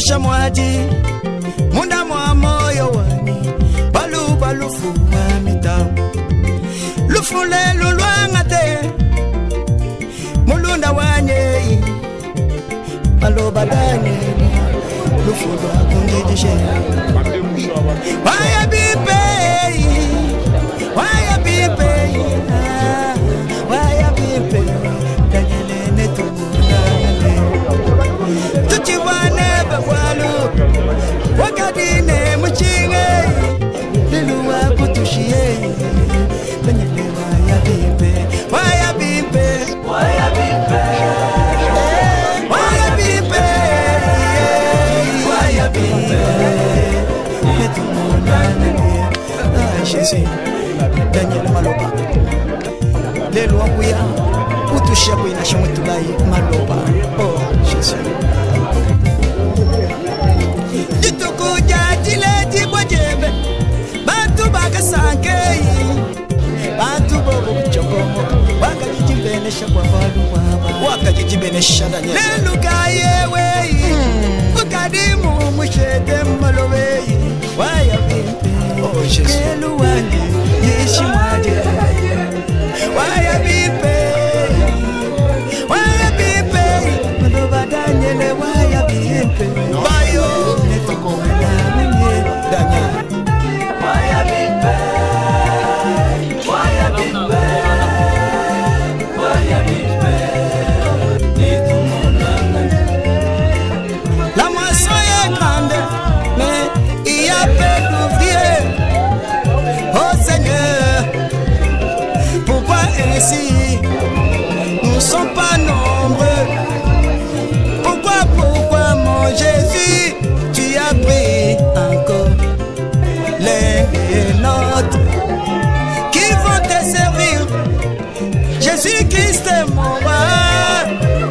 Kisha mwaji munda mwa moyo wani balu balu fuwa mitamu lufule lulwanga te mulunda wanye balu badanye lufulu akundidishe waya bipe waya bipe waya bipe danyele netumulale tuchiwane bakwalu wakadine muchinge liluwa kutushie danyele waya bipe waya bipe waya bipe waya bipe waya bipe netumulale Jésus Daniel Maloba Lelo wakuya utushia kuina shimutulai Maloba Oh Jésus Jitukuja jile jibojebe Bantu baka sankei Bantu bobo chokomo Waka jijibenesha kwa valu waba Waka jijibenesha Daniel Lelu kayewe Ukadimu mushete malowe Waya bimpe Oh Jésus Keluwani Yeshimwaje Waya bipe Waya bipe Maloba Daniel Waya bipe Bayo Netoko Daniel Daniel Waya bipe Waya bipe Waya bipe La moisson est grande mais il y a peu d'ouvriers. Oh Seigneur, pourquoi ainsi nous ne sommes pas nombreux? Pourquoi mon Jésus, tu as pris encore les nôtres qui vont te servir? Jésus-Christ est mon roi,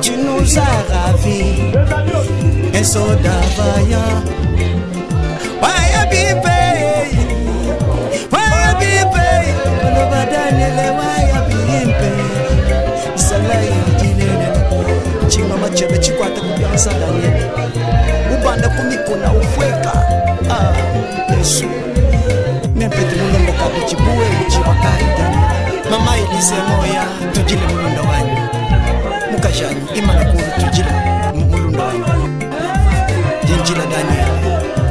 tu nous as ravis, un soldat vaillant. Waya bipe Waya bipe Maloba Daniel Waya bipe Salai jinene Chima machebe chikwata kubiansa Daniel Ubanda kumiko na ufweka Yesu Mempete mulunga kabe chibuwe Chibakari Daniel Mama Elise moya Tujile mulunda wanyu Mukajani Imana kuru tujile mulunda wanyu Jinjila Daniel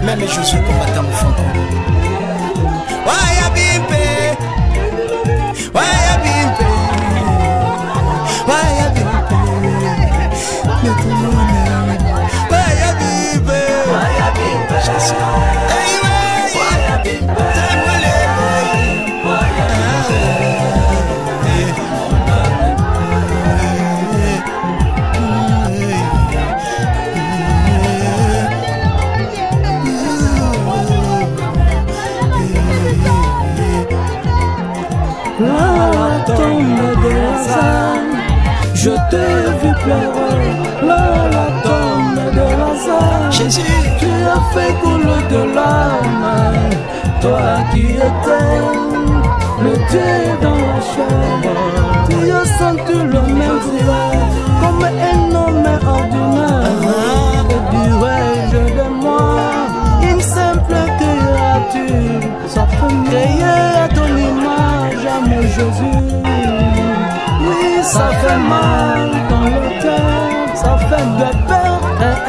Même Jésus combattant mon fond. Waya bimpe, waya bimpe, waya bimpe. Waya bimpe, waya bimpe. Jésus. Waya bimpe. Je te vis pleurer, la tombe de Lazare. Jésus, tu as fait couler de larmes, toi qui étais le Dieu dans la chair. Tu as senti le même douleur, comme un homme ordinaire. Que dirais-je de moi, une simple créature, créée à ton image, à mon Jésus. Oui, ça fait mal dans le cœur, ça fait de peur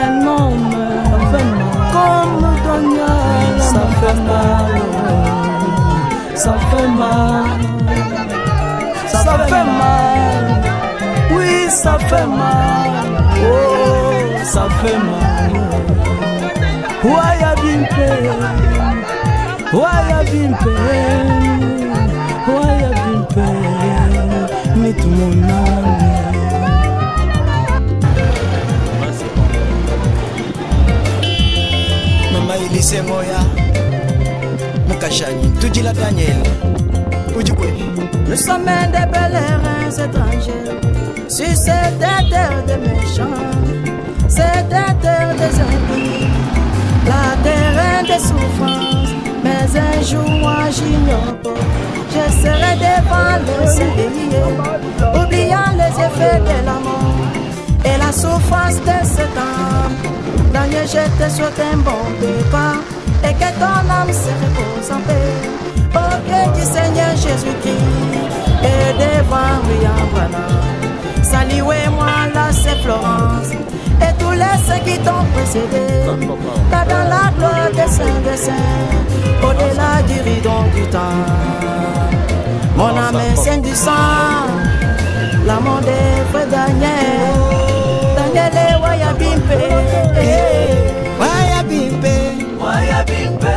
un homme, ça fait mal. Comme Daniel, ça fait mal, ça fait mal, ça fait mal. Oui, ça fait mal, oh, ça fait mal. Waya bimpe, waya bimpe, waya bimpe. Mais tout mon âme. Mama Elise moya Mukashani Tujila Daniel Ujikwe. Nous sommes des pèlerins étrangers sur cette terre des méchants, cette terre des impies, la terre des souffrances. Mais un jour moi j'ignore, je serai devant le Seigneur, oubliant les effets de la mort et la souffrance de ce temps. Daniel, je te souhaite un bon départ et que ton âme se repose en paix. Au pied du Seigneur Jésus-Christ et devant William Branham. Saluez-moi, là c'est Florence et tous les saints qui t'ont précédé. Là dans la gloire des saints, au-delà du rideau du temps. Mon âme est sainte du sang, l'amour des frères Daniel. Daniel et Wayabimpe, Wayabimpe, Wayabimpe,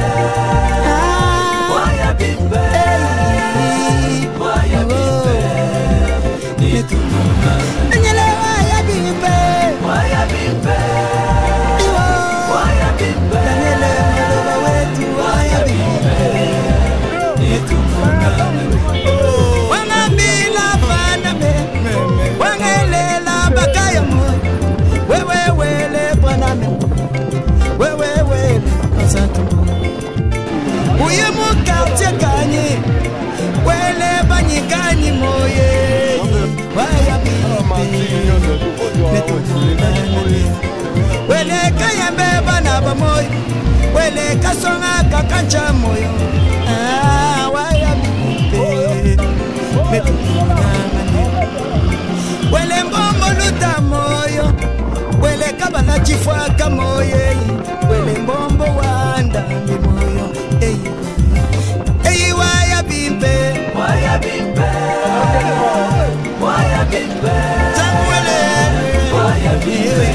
Wayabimpe, Wayabimpe, Daniel et Wayabimpe, Wayabimpe, Wayabimpe, Daniel et Wayabimpe, Wayabimpe. Wangamila baname, wangelela bakayamo, wewele baname, wewele asantu. Uye mu quartier gagné, wele banyi gagné moye, Wayabimpe, wele kayambe banaba moye, wele kasonga kakancha moyo. Wele mbombo luta moyo, wele kabala chifwa kamoye, wele mbombo wanda mi moyo. Eyi Wayabimpe, Wayabimpe, Wayabimpe, Samuele, Wayabimpe,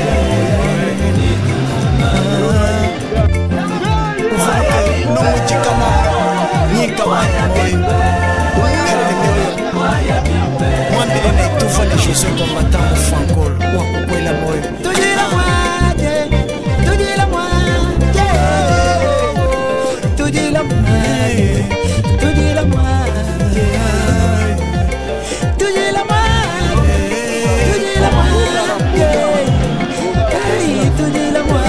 Numujikana, Nika Wayabimpe. Mwambile na itufa na Jésus kwa matamu fankol wakukwela moyo. Tujila mwaje, tujila mwaje, tujila mwaje, tujila mwaje, tujila mwaje, tujila mwaje, tujila mwaje, tujila mwaje, tujila mwaje.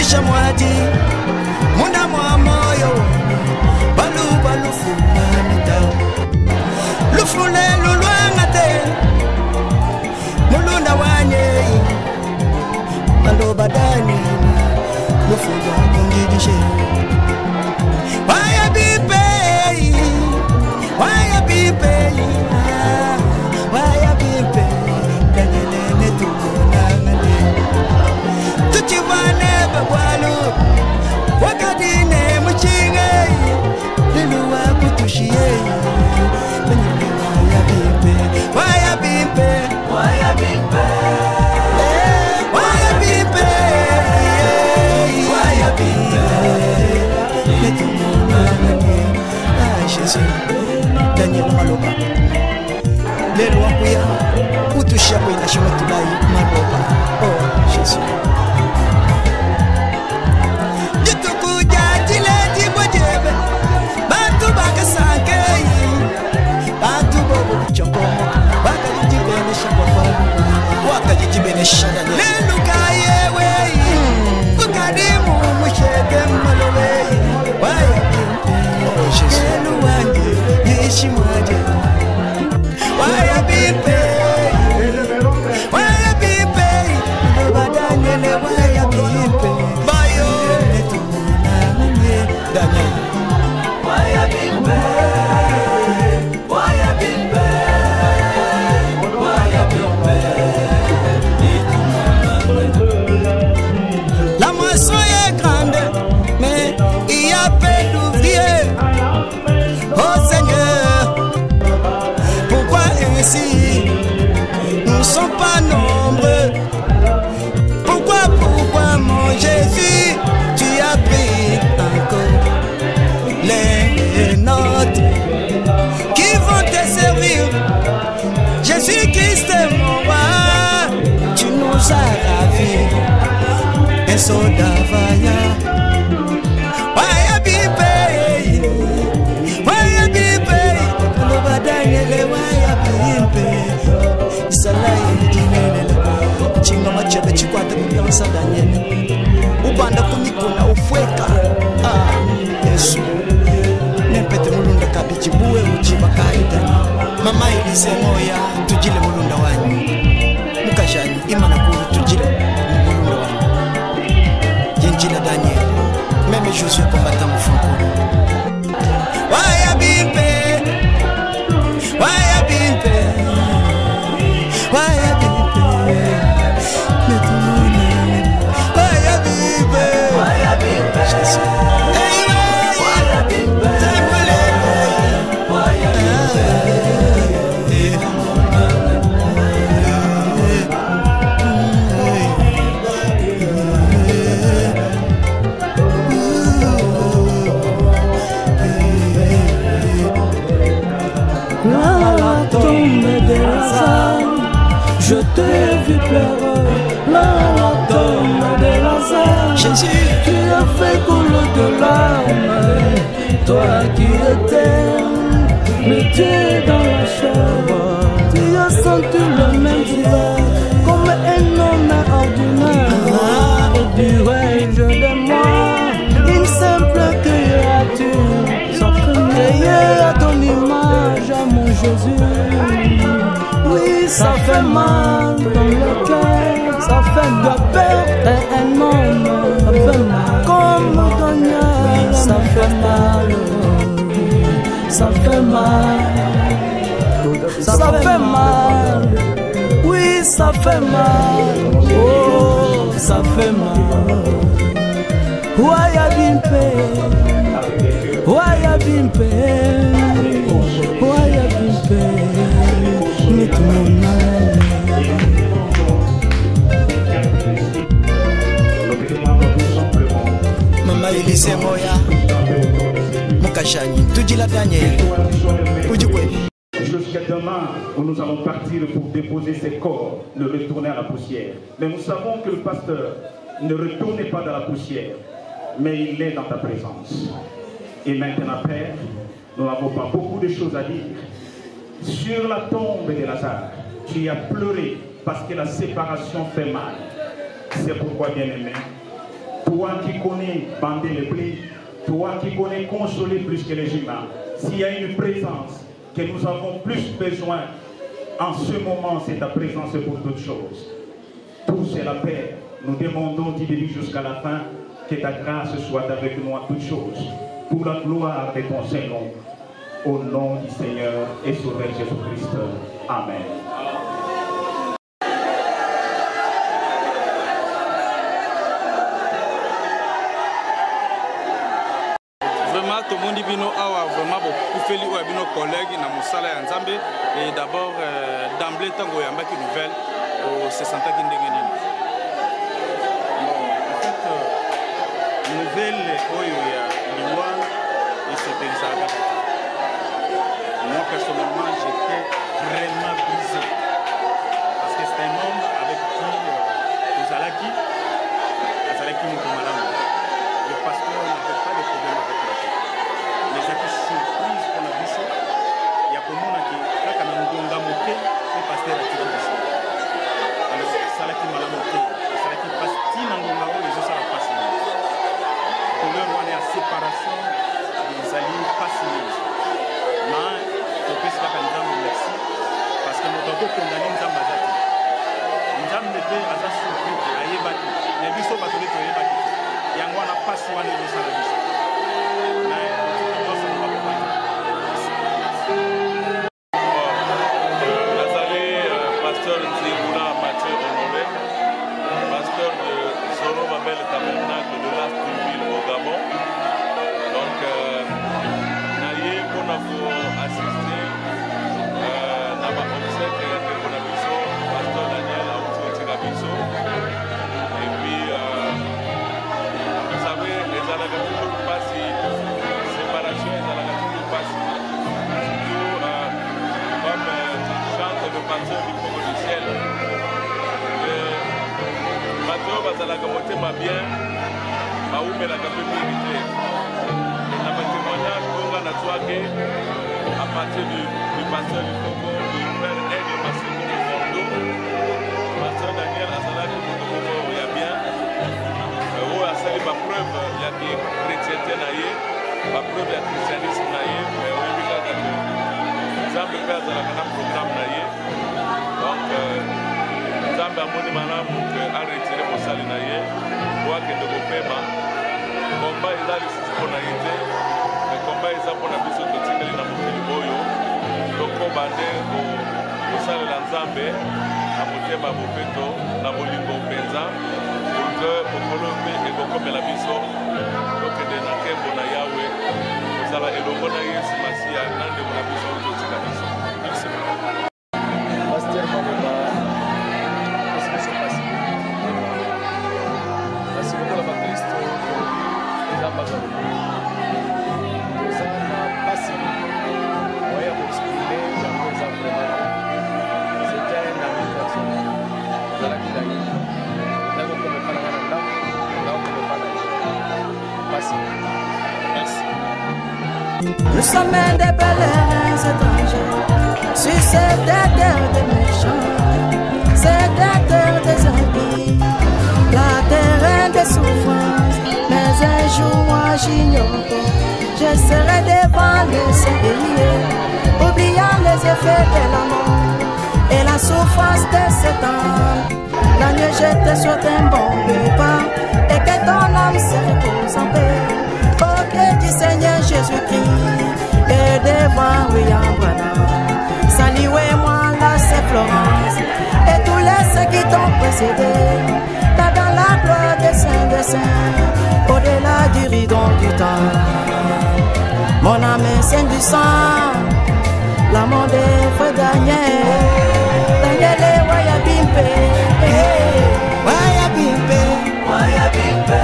Isha mwadi Muna mwa moyo Balu balu fumanita Lufule luluangate Mulunda wanye Balu badani Lufuga kungidishe Waya bipe Waya bipe Waya bipe Danyele tukunangate Tuchivane bagwalu Wakadine muchinge Liluwa kutushie Waya bipe Waya bipe Waya bipe Waya bipe Waya bipe Netumunangate Jésus Daniel Maloba Lelo wakuya Utushia kwa inashima tulai Maloba Oh Jésus Jitukuja jile jibojebe Bantu baka sankei Bantu bobo kuchokomo Baka jijibenesha kwa famu Waka jijibenesha Daniel Lelu kaye wei Ukadimu musheke malowei Waya Oh Jésus Lelu wange Yishimwaje Waya bipe Waya bipe Badanyele waya bipe Bayo Daniel Waya bipe Waya bipe Waya bipe La moisson est grande mais il y a peu d'ouvriers Oh Seigneur Pourquoi ainsi nous ne sommes pas nombreux Pourquoi mon Jésus tu as pris encore les nôtres qui vont te servir Jésus-Christ est mon roi Tu nous as ravis Un soldat vaillant Waya bipe Waya bipe Lobadanyele waya bipe Isalaye jinele Chinga machebe chikwata kubiansa Daniel Ubanda kumikona ufweka Yesu Nempete mulunda kabiji buwe uchiba kaida Mama ilise moya tujile mulunda wanyu Mukashani imana kuru tujile mulunda wanyu Yenjila Daniel Meme Josué kombata mufunku Waya bipe Waya bipe Waya bipe Netumune Waya bipe Waya bipe Jésus Waya bipe Waya Je t'ai vu pleurer la tombe de Lazare. Jésus, tu as fait couler de larmes. Toi qui étais le Dieu dans la chair, tu as senti le même Dieu comme un homme ordinaire. Dirais-je de moi une simple créature, créée à ton image, à mon Jésus. Oui, ça fait mal dans le cœur, ça fait de perdre un homme, ça fait mal comme Daniel, ça fait mal, ça fait mal, ça fait mal, oui, ça fait mal, oh, ça fait mal. Waya bimpe, waya bimpe, waya bimpe. Mama Elise moya Mukashani Tujila Daniel Jusqu'à demain où nous allons partir pour déposer ses corps, le retourner à la poussière. Mais nous savons que le pasteur ne retournait pas dans la poussière, mais il est dans ta présence. Et maintenant, Père, nous n'avons pas beaucoup de choses à dire. Sur la tombe de Lazare, tu as pleuré parce que la séparation fait mal. C'est pourquoi, bien-aimé, pour toi qui connais bander les plaies, toi qui connais consoler plus que les humains. S'il y a une présence que nous avons plus besoin en ce moment, c'est ta présence pour toutes choses. Tout c'est la paix. Nous demandons du début jusqu'à la fin que ta grâce soit avec nous en toutes choses. Pour la gloire de ton Saint-Nom. Au nom du Seigneur et Sauveur Jésus-Christ. Amen. Vraiment, tout le monde dit vraiment beaucoup fait nos collègues dans Moussala et Nzambe. Et d'abord, d'emblée, tango yamba qui nouvelle au 60 ans d'Indengenin. En fait, nouvelle Oyoya, Liwa et c'était ça. Moi, personnellement, j'étais vraiment brisé. Parce que c'est un homme avec qui Zalaki Moukoumalamu. Le pasteur n'avait pas de problème avec la vie. Mais j'ai été surprise pour la vie. Il y a pour moi qui a quand même moqué le pasteur a tiré ici. Alors, Zalaki Malamu, Zalaki passe Tinangonga, les autres ça passe. Pour l'heure, on est à séparation des alliés passés. Mais merci parce que nous avons condamné Nzamba Zati. Nzamba était à sa surprise à Yébati. Les bisous battus à Yébati. Il y a un passe à l'église. Pasteur Nzégoula Mathieu Honoré, pasteur de Zoro Mabel Tabernacle de l'Ast d'une ville au Gabon. Donc, Naye, qu'on a assisté. Pasteur Daniel Aouti-Otirabiso. Et puis, vous savez, les Alagas toujours passent, séparation, les Alagas toujours passent. Surtout, comme chante le pasteur du Congo du ciel. Mathieu Bazalaga Motema bien, Maoumé la Gapé mérité. Dans ma témoignage, Konga Natouake, à partir du pasteur du Congo, du frère Aide Massimo Mondo, pasteur Daniel Azalaki Mondo, il y a bien. Il a sali ma preuve, il y a des chrétienté naïe, ma preuve, il y a christianisme naïe, mais oui, il y a des exemples de Azalaka programme naïe. Donc, Zamba Moni Manam a retiré mon sali naïe, pour que nous paiement. Combat est là, ici pour naïté, mais combat est là pour la mission de Tigre dans mon boyo. Donc, Bande au sein de l'Anzambe, à Motema Bopeto, na Bolingo Penza, pour que Bokolope et Bokome la Biso, donc de Nakembo na Yahweh, vous allez élomona Yesu Masia, Nande la Biso, Jotika Biso. Merci beaucoup. Pasteur Maloba, qu'est-ce qui s'est passé? Parce que pour la Christ, il a pas de Nous sommes des pèlerins étrangers sur cette terre des méchants, cette terre des impies, la terre des souffrances. Mais un jour moi j'ignore, je serai devant les saints, oubliant les effets de la mort et la souffrance de ce temps. La nuit je te souhaite un bon repas et que ton âme se repose en paix. Au pied du Seigneur Jésus-Christ et devant William Branham. Saluez-moi là c'est Florence et tous les saints qui t'ont précédé. Là dans la gloire des saints, au-delà du rideau du temps. Mon âme est sainte du sang, l'amour des frères Daniel. Daniel et Wayabimpe, Wayabimpe, Wayabimpe.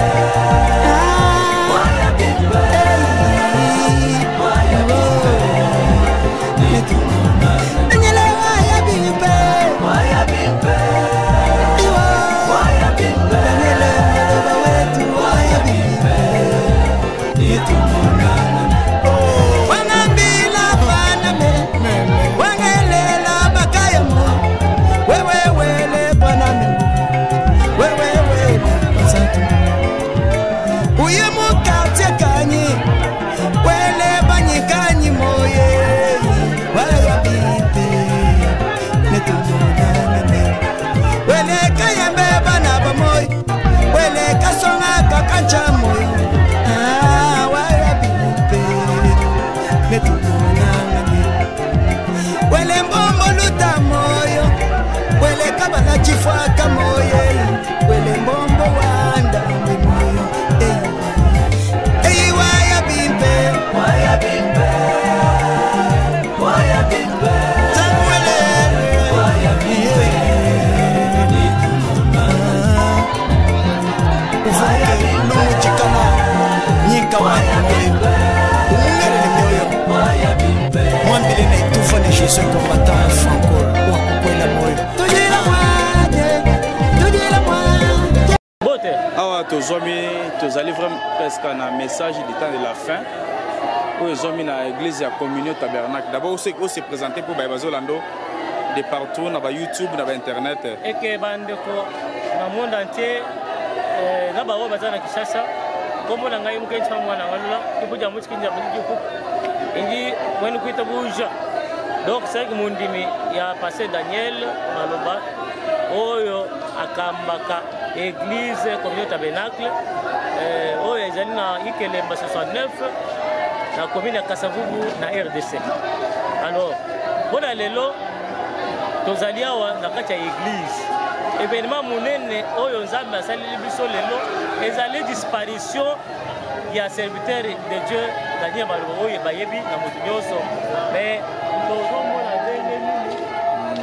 Wangambila bana me, wangele Jésus combattant franco wakukwela moyo tujila mwa bote awa tozali vraiment presque un message du temps de la fin où ils ont mis dans l'église à communion tabernacle. D'abord, on s'est présenté pour Bazolando de partout, dans YouTube, dans Internet. Et que dans le monde entier, na bawo bazana Kinshasa, comme on a eu un cas de mwana ngalola, il faut dire que kinja bidi ko. Indi wenu kuita buja. Donc c'est que mon dimi il a passé Daniel Maloba, oyo akambaka église communion tabernacle, oyo ezali na Ikelemba 69. La commune de Kassavubu na RDC. Alors, pour aller là, nous allions dans la église. Événement monene, oyo nzambe asali biso lelo, ezali disparition ya serviteur de Dieu Daniel Maloba oyo bayebi na moto nyonso. Mais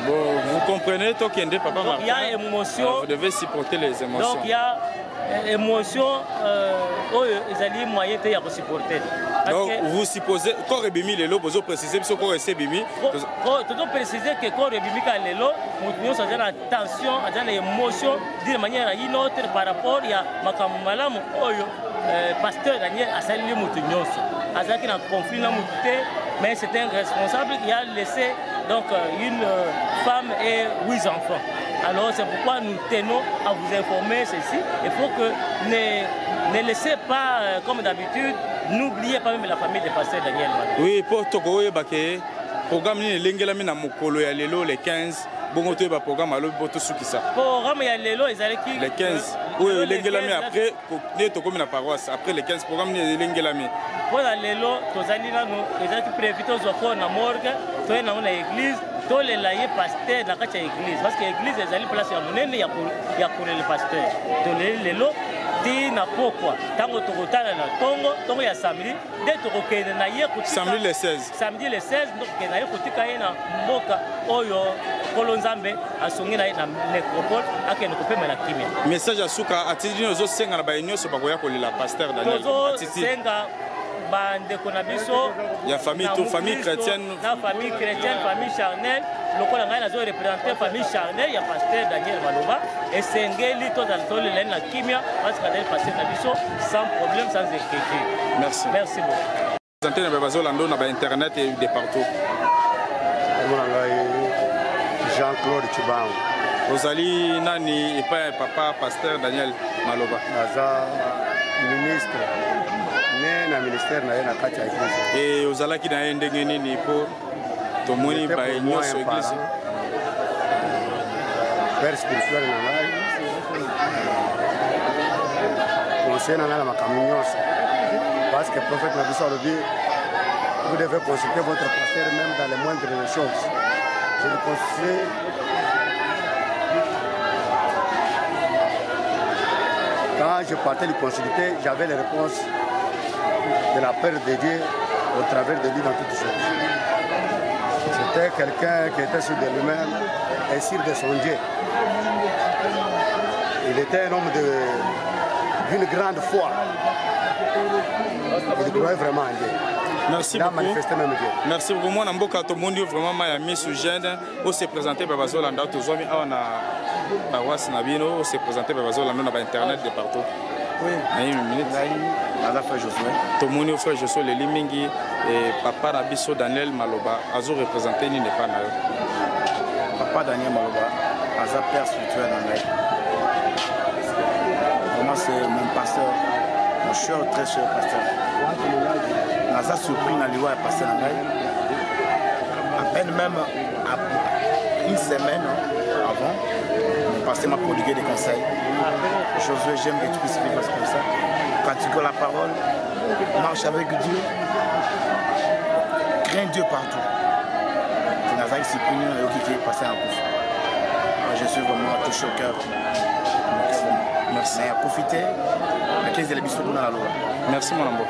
vous comprenez toi qui êtes papa. Il y a émotion. Vous devez supporter les émotions. Donc il y a émotion oyo ezali moyen te ya supporter. Donc vous supposez corps ebimi lelo bozo préciser biso corps ese bimi tout préciser que corps ebimi ka lelo mutu ça a tension a émotion d'une manière une autre par rapport ya makambo malamu oyo pasteur Daniel asali mutu nyonso azaki na conflit na mutu te mais c'est un responsable qui a laissé donc une femme et 8 enfants. Alors c'est pourquoi nous tenons à vous informer ceci. Il faut que ne laissez pas comme d'habitude. N'oubliez pas même la famille de pasteur Daniel Maloba. Oui, pour Togo, le programme ni l'engelami na mokolo ya lelo le 15. Bon, tu as programme alors pour tout ce qui ça. Programme ya lelo ezali ki le 15. Oui, l'engelami après ni Togo na paroisse. Après le 15 programme ni l'engelami. Pour la lelo tozali na no ezali prévu tozoko na morgue, to na na église, to le laye pasteur na kati ya église parce que église ezali place ya monene ya pour le pasteur. To le lelo Dina pourquoi tango tokotana na tongo ya samedi dès tokokende na ye kotika samedi le 16 donc na ye kotika ye na mboka oyo kolonzambe asongi na ye na nécropole akende kopema na kimia message asuka atidi nozo senga na bayenyo so bakoya kolela pasteur Daniel atiti senga bande konabiso ya famille tout famille chrétienne famille charnelle lokola ngai nazo représenter famille charnelle ya pasteur Daniel Maloba et sengeli to dans tole la kimia parce que Daniel pasteur nabiso sans problème sans inquiétude. Merci beaucoup. Présenté na Bazolando na internet et de partout. Jean-Claude Chibango. Ozali nani et pas papa pasteur Daniel Maloba. Naza ministre na ministère na yena kati ya église. Et ozalaki na ye ndenge nini po tomoni ba nyonso église. Père spirituel na ngai. Conseil na la makambo nyonso. Parce que prophète na biso alobi vous devez consulter votre pasteur même dans les moindres choses. Je le conseille. Quand je partais le consulter, j'avais les réponses de la peur de Dieu au travers de lui dans toutes choses. C'était quelqu'un qui était sûr de lui-même et sûr de son Dieu. Il était un homme d'une grande foi. Il croyait vraiment en Dieu. Merci il a beaucoup. manifesté même Dieu. Merci beaucoup. Moi, Namboka Tomondi, vraiment, ma mis sous gêne. On s'est présenté par Bazolanda, tous les hommes, on a paroisse Nabino, on s'est présenté par Bazolanda, on a internet de partout. Oui. Une minute. Frère Josué. Tomondi, frère Josué, les Limingi et papa Rabiso Daniel Maloba, Azo représenté ni n'est pas là. Papa Daniel Maloba, Aza père spirituel en Naï. Vraiment, c'est mon pasteur, mon cher, très cher pasteur. Naza surpris dans l'Iwa et pasteur en Naï. À peine même une semaine avant, mon pasteur m'a prodigué des conseils. Josué, j'aime que tu puisses vivre comme ça. Quand tu connais la parole, marche avec Dieu, crains Dieu partout. Naza discipliné qui est passé en couf. Je suis vraiment touché au cœur. Merci. Mais à profiter, à 15 de l'émission dans la loi. Merci mon amour.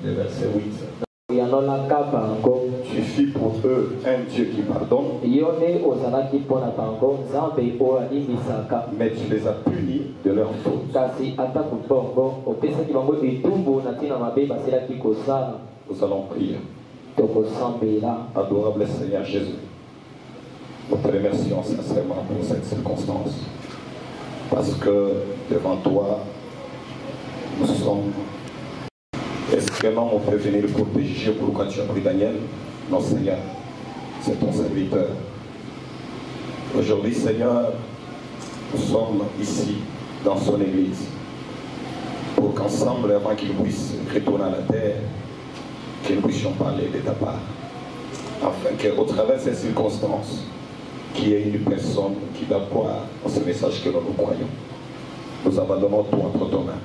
Le verset 8. Tu fis pour eux un Dieu qui pardonne, mais tu les as punis de leurs fautes. Nous allons prier. Adorable Seigneur Jésus, nous te remercions sincèrement pour cette circonstance, parce que devant toi, nous sommes. Est-ce qu'un homme peut venir pour te juger pourquoi tu as pris Daniel? Non, Seigneur, c'est ton serviteur. Aujourd'hui, Seigneur, nous sommes ici, dans son église, pour qu'ensemble, avant qu'il puisse retourner à la terre, que nous puissions parler de ta part. Afin qu'au travers de ces circonstances, qu'il y ait une personne qui va croire en ce message que nous croyons. Nous abandonnons tout entre ton main.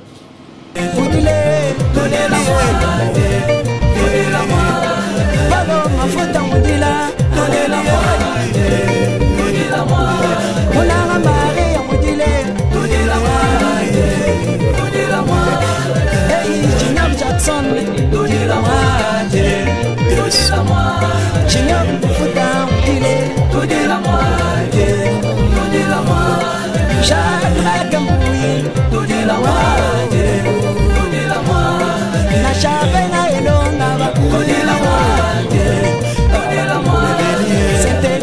C'était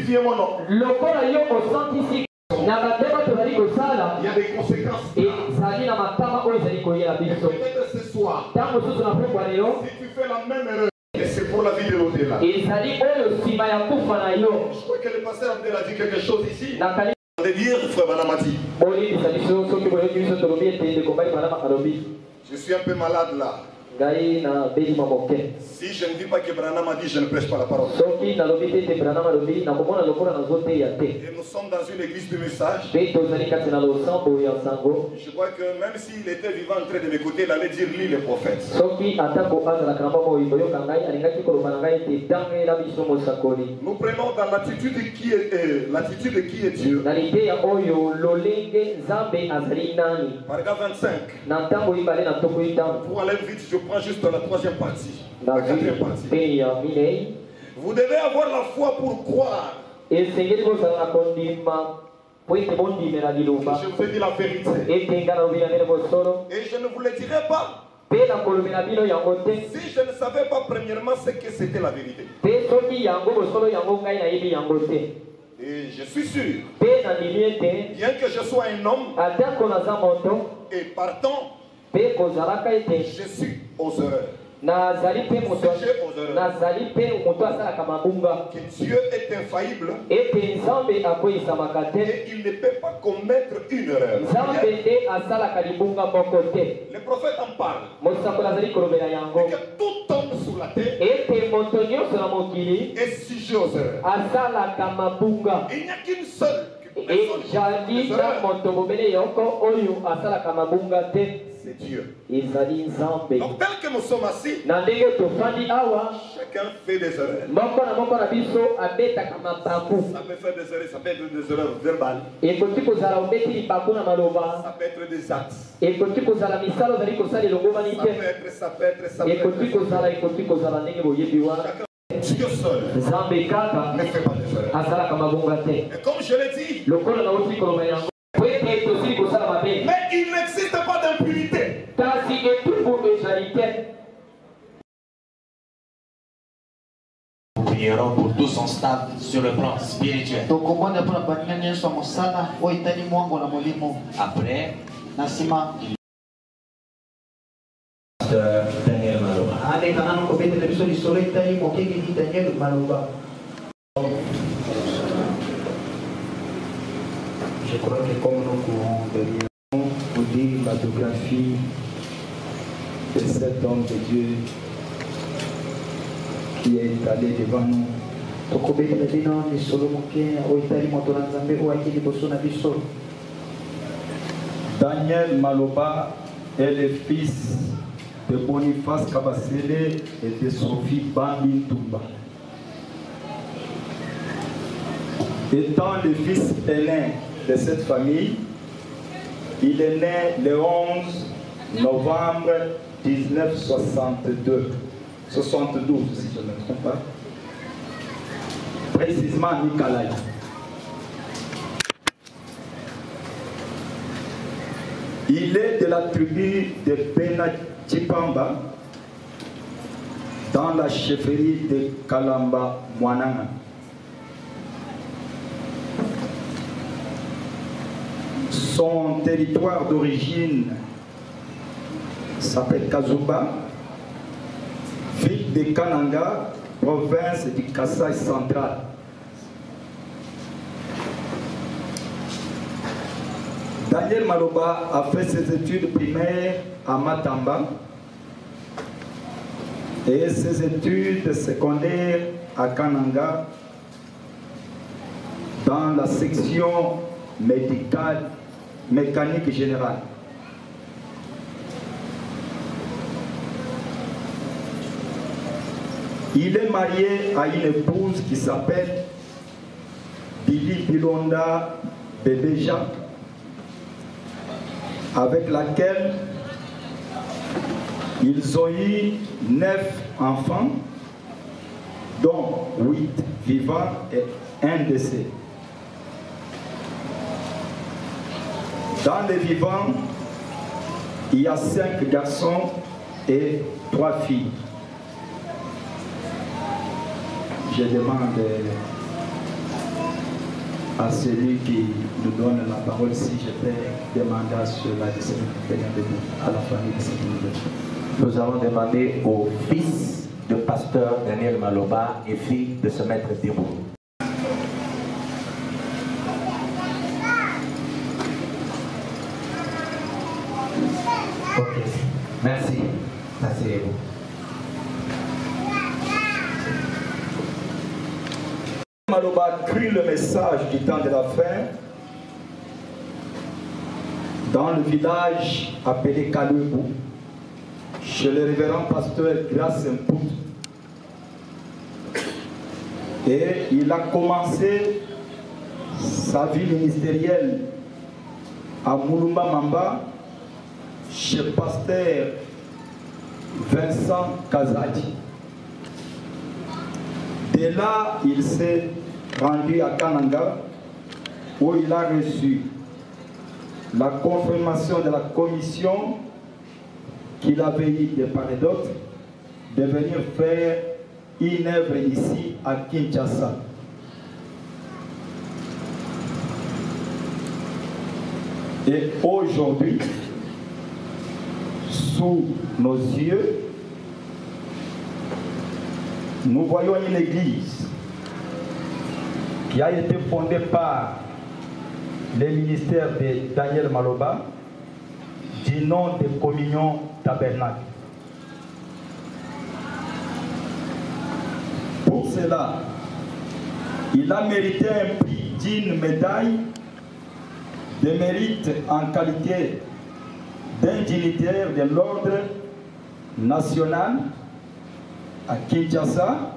sacrifier mon nom. Il y a des conséquences. Peut-être ce soir, si tu fais la même erreur, et c'est pour la vie de l'au-delà. Je crois que le pasteur Abdel a dit quelque chose ici. De dire, frère Banamati. Je suis un peu malade là. Si je ne dis pas que Branham a dit, je ne prêche pas la parole. Et nous sommes dans une église de message. Je crois que même s'il était vivant en train de m'écouter, il allait dire, lis les prophètes. Nous prenons dans l'attitude qui est Dieu. Paragraphe 25. Pour aller vite, je prends juste la troisième partie. La quatrième partie. Vous devez avoir la foi pour croire. Je vous ai dit la vérité. Et je ne vous le dirai pas. Si je ne savais pas premièrement ce que c'était la vérité. Et je suis sûr, bien que je sois un homme, et partant, je suis aux erreurs. Que Dieu est infaillible et il ne peut pas commettre une erreur. Le prophète en parle. Que tout homme sur la terre est sujet aux erreurs. Il n'y a qu'une seule c'est Dieu. Donc tel que nous sommes assis, chacun fait des erreurs. Ça peut faire des erreurs, ça peut être des erreurs verbales. Ça peut être des actes. Ça peut être. Dieu seul ne fait pas des erreurs. Et comme je l'ai dit, mais il n'existe pas d'impunité. Nous prierons pour tous en stade sur le plan spirituel. Après, Daniel Maloba. Je crois que comme nous courons derrière nous, vous dire la biographie de cet homme de Dieu qui est allé devant nous. Daniel Maloba est le fils de Boniface Kabasele et de Sophie Bambi Tumba. Étant le fils aîné de cette famille, il est né le 11 novembre 1972, si je ne me trompe pas, précisément à Nikalai. Il est de la tribu de Benachipamba dans la chefferie de Kalamba Mwananga. Son territoire d'origine s'appelle Kazuba, ville de Kananga, province du Kasaï central. Daniel Maloba a fait ses études primaires à Matamba et ses études secondaires à Kananga dans la section médicale mécanique générale. Il est marié à une épouse qui s'appelle Billy Bilonda Bebeja, avec laquelle ils ont eu 9 enfants, dont 8 vivants et 1 décès. Dans les vivants, il y a 5 garçons et 3 filles. Je demande à celui qui nous donne la parole si je peux demander à cela de se tenir debout, à la famille de cette nouvelle. Nous allons demander au fils de pasteur Daniel Maloba et fille de se mettre debout. Ok, merci. Asseyez-vous. Maloba crie le message du temps de la fin dans le village appelé Kalubu, chez le révérend pasteur Grace Mpout. Et il a commencé sa vie ministérielle à Moulumba Mamba, chez pasteur Vincent Kazadi. De là, il s'est rendu à Kananga, où il a reçu la confirmation de la commission qu'il avait eu de part et d'autre de venir faire une œuvre ici à Kinshasa. Et aujourd'hui, sous nos yeux, nous voyons une église qui a été fondée par le ministère de Daniel Maloba du nom de Communion Tabernacle. Pour cela, il a mérité un prix d'une médaille de mérite en qualité d'un dignitaire de l'ordre national à Kinshasa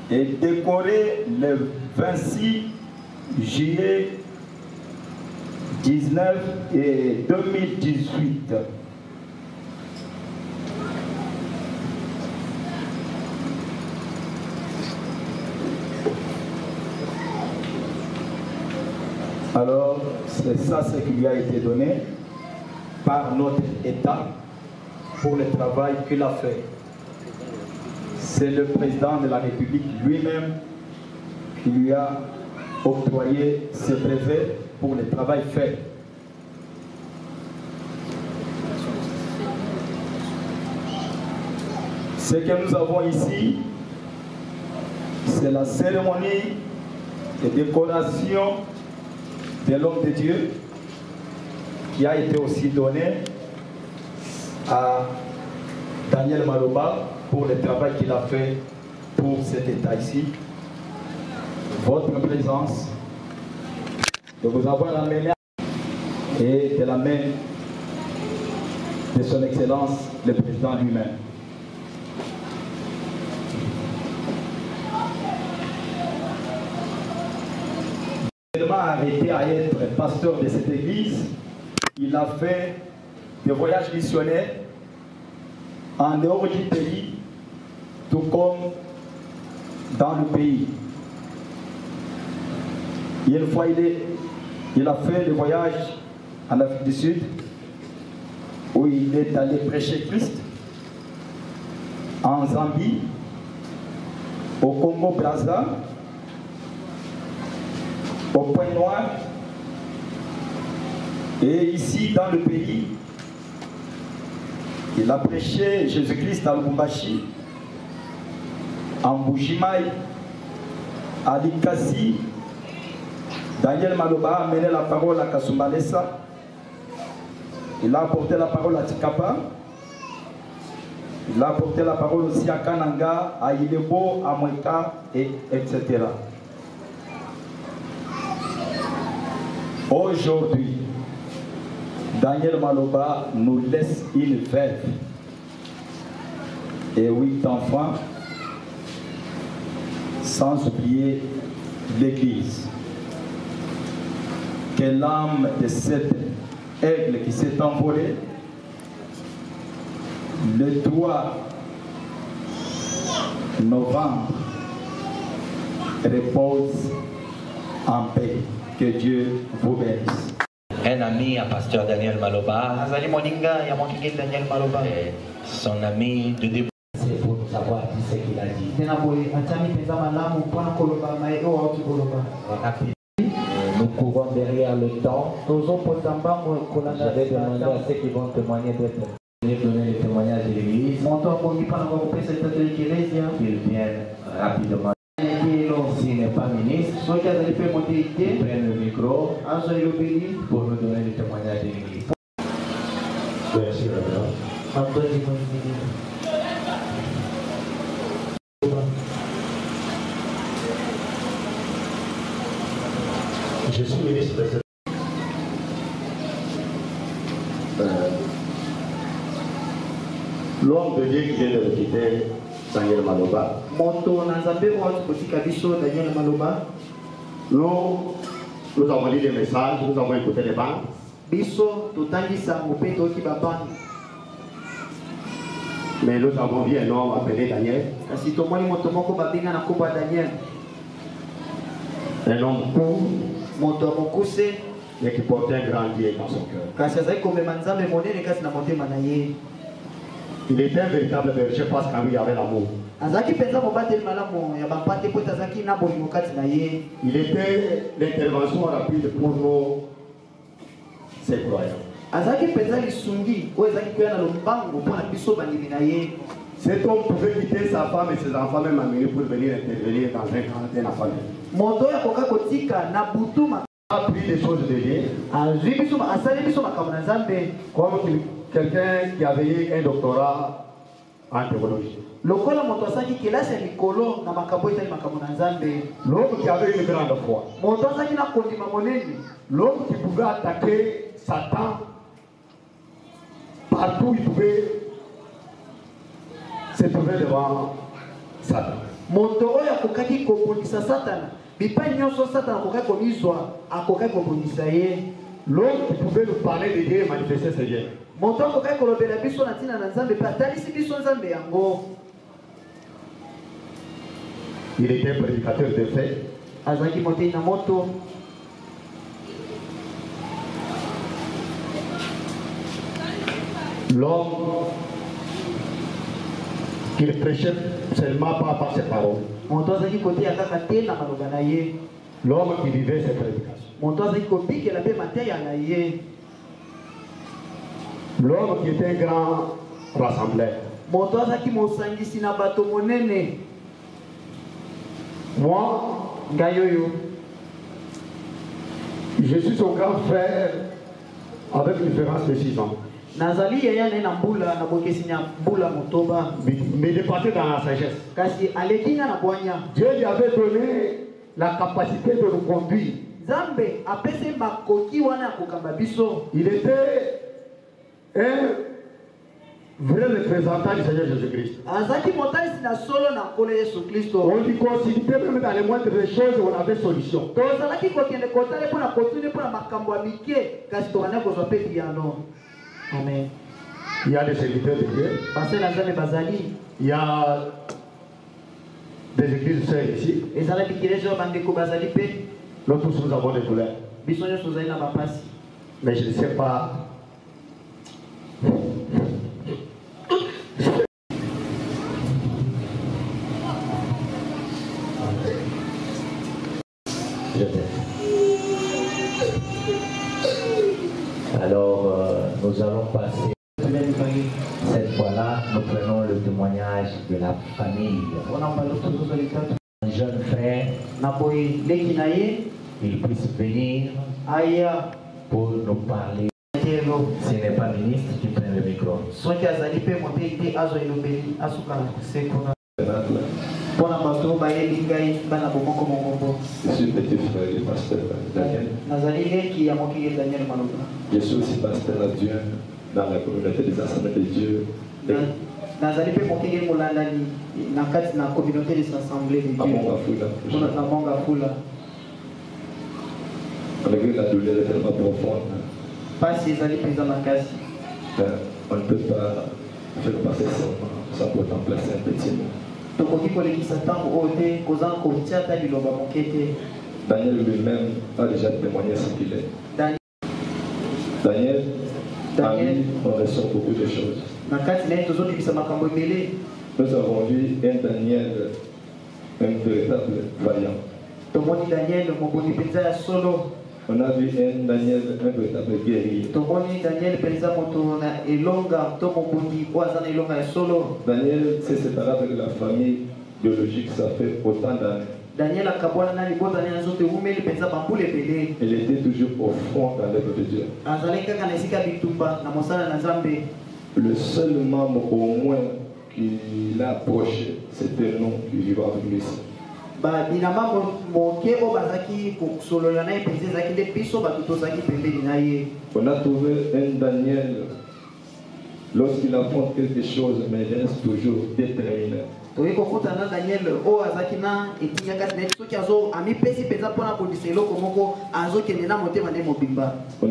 et décoré le 26 juillet 2018. Alors, c'est ça ce qui lui a été donné par notre État pour le travail qu'il a fait. C'est le président de la République lui-même qui lui a octroyé ce brevet pour le travail fait. Ce que nous avons ici, c'est la cérémonie de décoration de l'homme de Dieu qui a été aussi donnée à Daniel Maloba pour le travail qu'il a fait pour cet État ici. Votre présence, de vous avoir amené et de la main de son Excellence, le Président lui-même. Tellement arrêté à être pasteur de cette église, il a fait des voyages missionnaires en dehors du pays, tout comme dans le pays. Et une fois, il a fait le voyage en Afrique du Sud, où il est allé prêcher Christ, en Zambie, au Congo-Brazza, au Point-Noir, et ici dans le pays, il a prêché Jésus-Christ à Lubumbashi, en Mbujimaï, à Likasi. Daniel Maloba a mené la parole à Kasumbalesa. Il a apporté la parole à Tikapa. Il a apporté la parole aussi à Kananga, à Ilebo, à Mweka, etc. Aujourd'hui, Daniel Maloba nous laisse une veuve et 8 enfants, sans oublier l'Église. Que l'âme de cet aigle qui s'est envolé, le 3 novembre, repose en paix. Que Dieu vous bénisse. Un ami à pasteur Daniel Maloba, son ami de début. C'est pour nous avoir dit ce qu'il a dit. courons derrière le temps. J'avais demandé à ceux qui vont témoigner d'être venus donner le témoignage de l'église. Qu'ils viennent rapidement. S'il n'est pas ministre, qu'ils prennent le micro pour nous donner le témoignage de l'église. Merci, je suis ministre de cette... L'homme de Dieu qui vient de quitter, Daniel Maloba. Nous avons lu des messages, nous avons écouté les banques. Mais nous avons vu un homme appelé Daniel. Un homme court, mais qui portait un grand Dieu dans son cœur. Il était un véritable berger parce qu'en lui il y avait l'amour. Il était l'intervention rapide pour nous, ses croyants. Cet homme pouvait quitter sa femme et ses enfants même amener pour venir intervenir dans un grand affaire. Il a appris des choses de Dieu. Comme quelqu'un qui avait eu un doctorat en théologie. L'homme qui avait une grande foi. L'homme qui pouvait attaquer Satan partout où il pouvait se trouver devant Satan. L'homme qui pouvait nous parler de Dieu et manifester ses biens. Il était un prédicateur de fait. L'homme qui prêchait seulement pas par ses paroles. L'homme qui vivait ses prédications. L'homme qui était un grand rassembleur. Moi, je suis son grand frère avec une différence de 6 ans. Mais dépassé dans la sagesse. Dieu lui avait donné la capacité de nous conduire. Il était un vrai représentant du Seigneur Jésus-Christ. On lui consultait même dans les moindres choses, on avait solution. Amen. Il y a des serviteurs de Dieu. Il y a des églises sœurs ici. Nous tous nous avons des douleurs. Mais je ne sais pas. Alors, nous allons passer. Cette fois-là, nous prenons le témoignage de la famille. Un jeune frère, il puisse venir pour nous parler. Ce n'est pas ministre qui prend le micro. Je suis petit frère du pasteur Daniel. Je suis aussi pasteur adjoint dans la communauté des assemblées de Dieu. Malgré la douleur est tellement profonde. On ne peut pas faire passer sans pourtant placer un petit mot. Daniel lui-même a déjà témoigné ce qu'il est. Daniel, on ressort beaucoup de choses. Nous avons vu un Daniel, un véritable vaillant. On a vu un Daniel, un véritable guerrier. Daniel s'est séparé avec la famille biologique, ça fait autant d'années. Il était toujours au front dans l'œuvre de Dieu. Le seul membre au moins qui l'a approché, c'était nous qui vivons avec lui ici. On a trouvé un Daniel, lorsqu'il affronte quelque chose, mais il reste toujours déterminé. On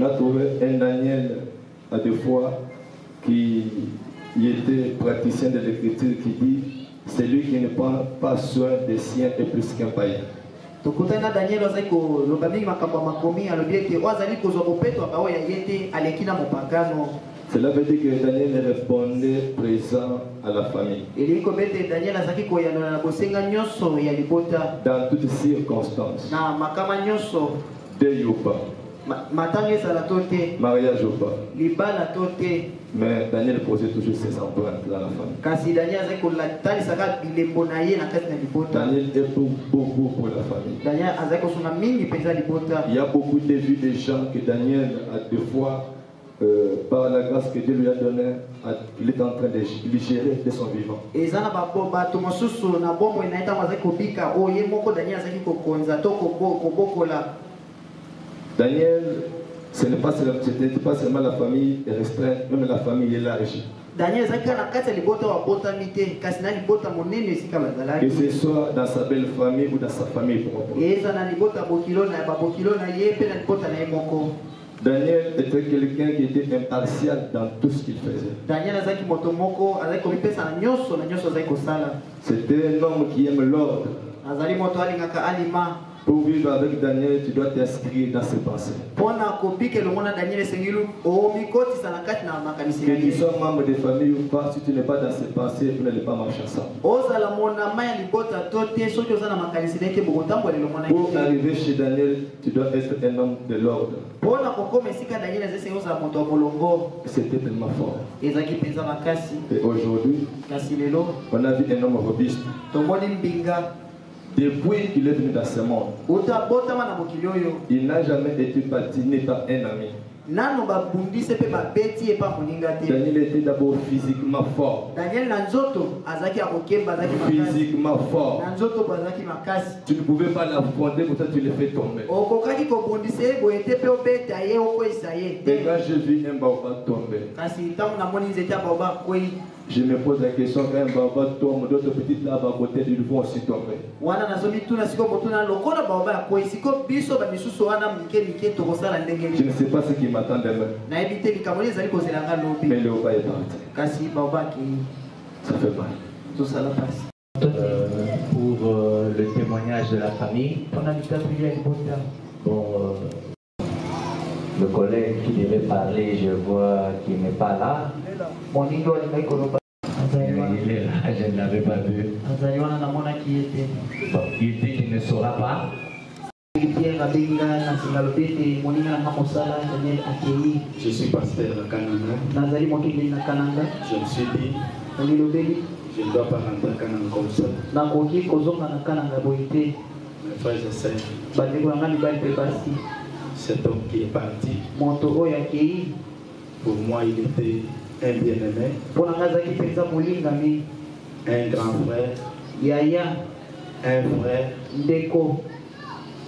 a trouvé un Daniel à deux fois qui était praticien de l'écriture qui dit celui qui ne prend pas soin des siens est plus qu'un païen. Cela veut dire que Daniel répondait présent à la famille. Dans toutes circonstances. Deuil ou pas. Mariage ou pas. Mais Daniel posait toujours ses empreintes dans la famille. Daniel est beaucoup pour la famille. Il y a beaucoup de vues des gens que Daniel a deux fois, par la grâce que Dieu lui a donnée, il est en train de gérer de son vivant. Daniel, ce n'était pas seulement la famille restreinte, même la famille élargie. Que ce soit dans sa belle famille ou dans sa famille propre. Daniel était quelqu'un qui était impartial dans tout ce qu'il faisait. C'était un homme qui aime l'ordre. Pour vivre avec Daniel, tu dois t'inscrire dans ses pensées. Que tu sois membre de famille ou pas, si tu n'es pas dans ses pensées, vous n'allez pas marcher ensemble. Pour arriver chez Daniel, tu dois être un homme de l'ordre. C'était tellement fort. Et aujourd'hui, on a vu un homme robuste. Depuis qu'il est venu dans ce monde, il n'a jamais été bâti par un ami. Daniel était d'abord physiquement fort. Physiquement fort. Tu ne pouvais pas l'affronter, pour ça tu le fais tomber. Et quand je vis un baobab tomber, je me pose la question, quand un baobab tombe, d'autres petites larves à côté du vont aussi tomber. Je ne sais pas ce qui m'attend demain. Mais le baobab est parti. Ça fait mal. Pour le témoignage de la famille, bon, le collègue qui devait parler, je vois qu'il n'est pas là. Il est là, je ne l'avais pas vu. Bon, il dit qu'il ne saura pas. Je suis pasteur à Kananga. Je me suis dit, je ne dois pas rentrer à Kananga comme ça. Mes frères et sœurs, cet homme qui est parti, pour moi il était un bien-aimé, un grand frère, un frère,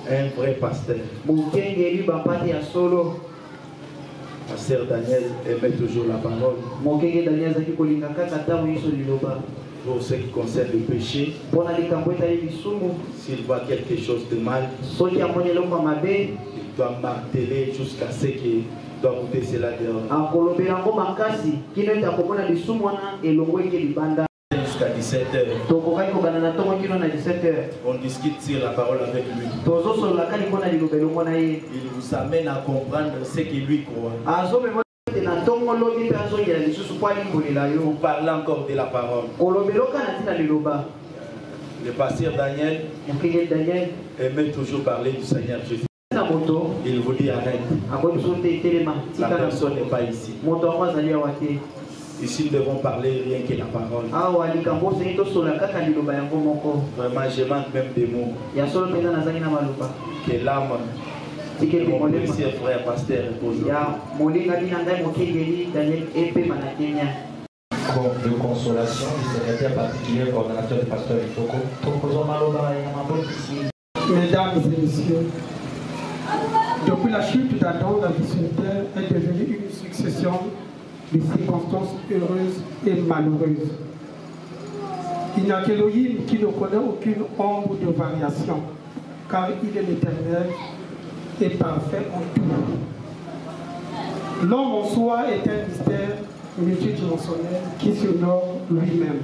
un vrai pasteur. Pasteur Daniel aimait toujours la parole. Pour ce qui concerne le péché, s'il voit quelque chose de mal, il doit marteler jusqu'à ce qu'il doit goûter cela dehors. Jusqu'à 17h. On discute sur la parole avec lui. Il vous amène à comprendre ce qu'il lui croit. Vous parlez encore de la parole. Le pasteur Daniel aimait toujours parler du Seigneur Jésus. il vous dit arrête. La personne n'est pas ici. Ici, nous devons parler rien que la parole. Vraiment, je manque même des mots. Que l'âme de mon précieux frère pasteur repose. De consolation du secrétaire particulier coordonnateur du pasteur Ifoko. Mesdames et messieurs, depuis la chute d'Adam, la vie sur terre est devenue une succession de circonstances heureuses et malheureuses. Il n'y a qu'Élohim qui ne connaît aucune ombre de variation, car il est l'éternel et parfait en tout. L'homme en soi est un mystère multidimensionnel qui s'honore lui-même.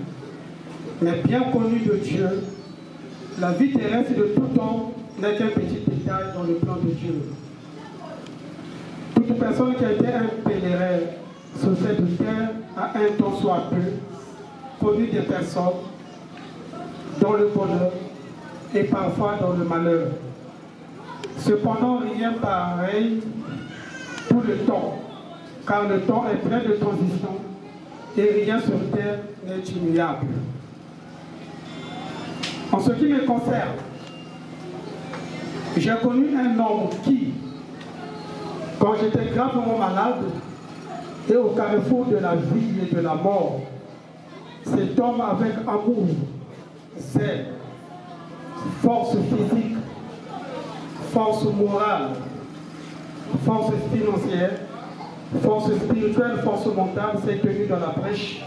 Mais bien connu de Dieu, la vie terrestre de tout homme n'est qu'un petit détail dans le plan de Dieu. Toute personne qui a été un pèlerin sur cette terre a un temps soit peu connu des personnes dans le bonheur et parfois dans le malheur. Cependant, rien pareil pour le temps, car le temps est plein de transition et rien sur terre n'est immuable. En ce qui me concerne, j'ai connu un homme qui, quand j'étais gravement malade et au carrefour de la vie et de la mort, cet homme avec amour, zèle, force physique, force morale, force financière, force spirituelle, force mentale, s'est tenu dans la brèche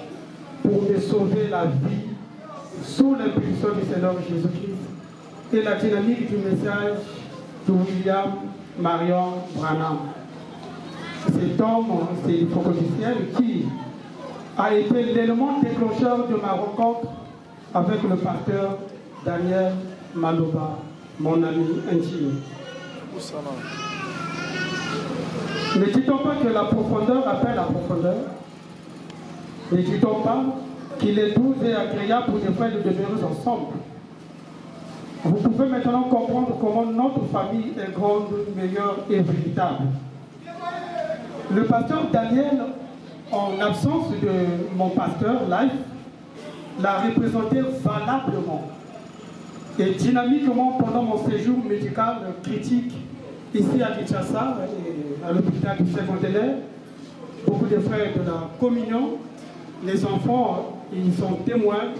pour me sauver la vie sous l'impulsion du Seigneur Jésus-Christ et la dynamique du message de William Marion Branham. Cet homme, c'est l'Ifoko du ciel, qui a été l'élément déclencheur de ma rencontre avec le pasteur Daniel Maloba, mon ami intime. Ne dit-on pas que la profondeur appelle la profondeur? Ne dit-on pas qu'il est doux et agréable pour des frères de demeurer ensemble? Vous pouvez maintenant comprendre comment notre famille est grande, meilleure et véritable. Le pasteur Daniel, en absence de mon pasteur Life, l'a représenté valablement et dynamiquement pendant mon séjour médical critique ici à Kinshasa, à l'hôpital du secondaire. Beaucoup de frères de la communion, les enfants, ils sont témoins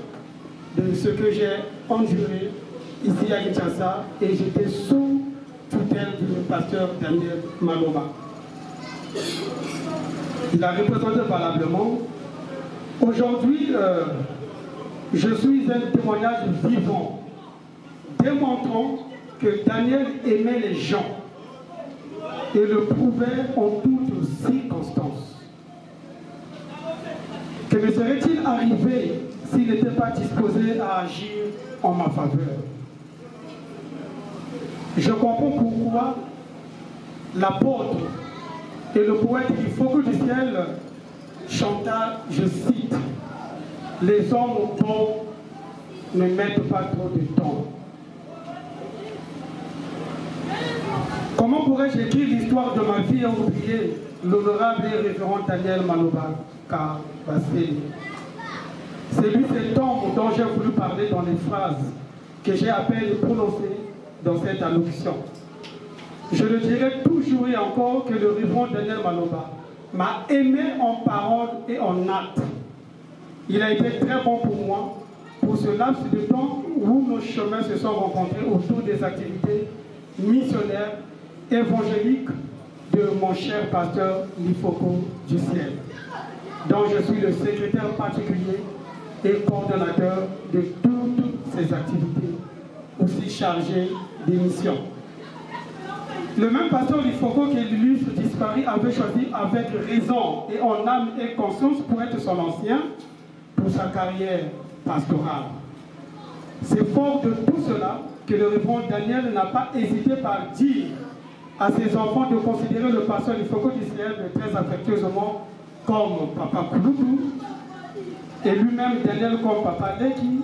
de ce que j'ai enduré ici à Kinshasa et j'étais sous tutelle du pasteur Daniel Maloba. Il a représenté valablement. Aujourd'hui, je suis un témoignage vivant, démontrant que Daniel aimait les gens et le prouvait en toutes circonstances. Que me serait-il arrivé s'il n'était pas disposé à agir en ma faveur? Je comprends pourquoi l'apôtre et le poète Ifoko du ciel chanta, je cite, « Les hommes bons ne mettent pas trop de temps ». Comment pourrais-je écrire l'histoire de ma vie et oublier l'honorable et révérend Daniel Maloba Kabasele? C'est lui cet homme dont j'ai voulu parler dans les phrases que j'ai à peine prononcées dans cette allocution. Je le dirai toujours et encore que le révérend Daniel Maloba m'a aimé en parole et en acte. Il a été très bon pour moi pour ce laps de temps où nos chemins se sont rencontrés autour des activités missionnaires évangéliques de mon cher pasteur Ifoko du ciel, dont je suis le secrétaire particulier et coordonnateur de toutes ces activités, aussi chargé des missions. Le même pasteur Ifoko que l'illustre disparu avait choisi avec raison et en âme et conscience pour être son ancien pour sa carrière pastorale. C'est fort de tout cela que le révérend Daniel n'a pas hésité par dire à ses enfants de considérer le pasteur Ifoko du ciel très affectueusement comme Papa Kouloudou et lui-même Daniel comme Papa Leki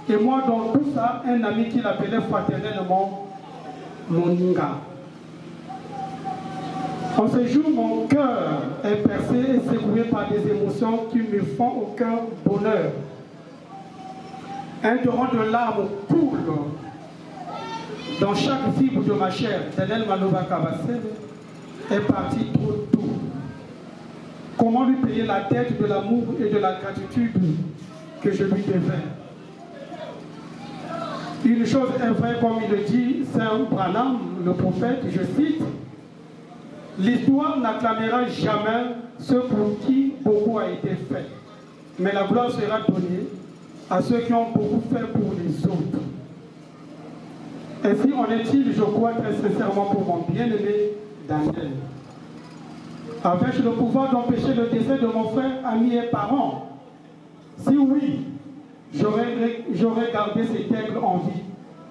et moi dans tout ça un ami qu'il appelait fraternellement Moninga. En ce jour, mon cœur est percé et secoué par des émotions qui me font au cœur bonheur. Un torrent de larmes coule dans chaque fibre de ma chair. Daniel Maloba Kabasele est parti trop tôt. Comment lui payer la dette de l'amour et de la gratitude que je lui devais? Une chose est vraie, comme il le dit Saint Branham, le prophète, je cite, « L'histoire n'acclamera jamais ceux pour qui beaucoup a été fait, mais la gloire sera donnée à ceux qui ont beaucoup fait pour les autres. » Ainsi en est-il, je crois très sincèrement pour mon bien-aimé Daniel. Avais-je le pouvoir d'empêcher le décès de mon frère, ami et parent? Si oui, j'aurais gardé cet aigle en vie,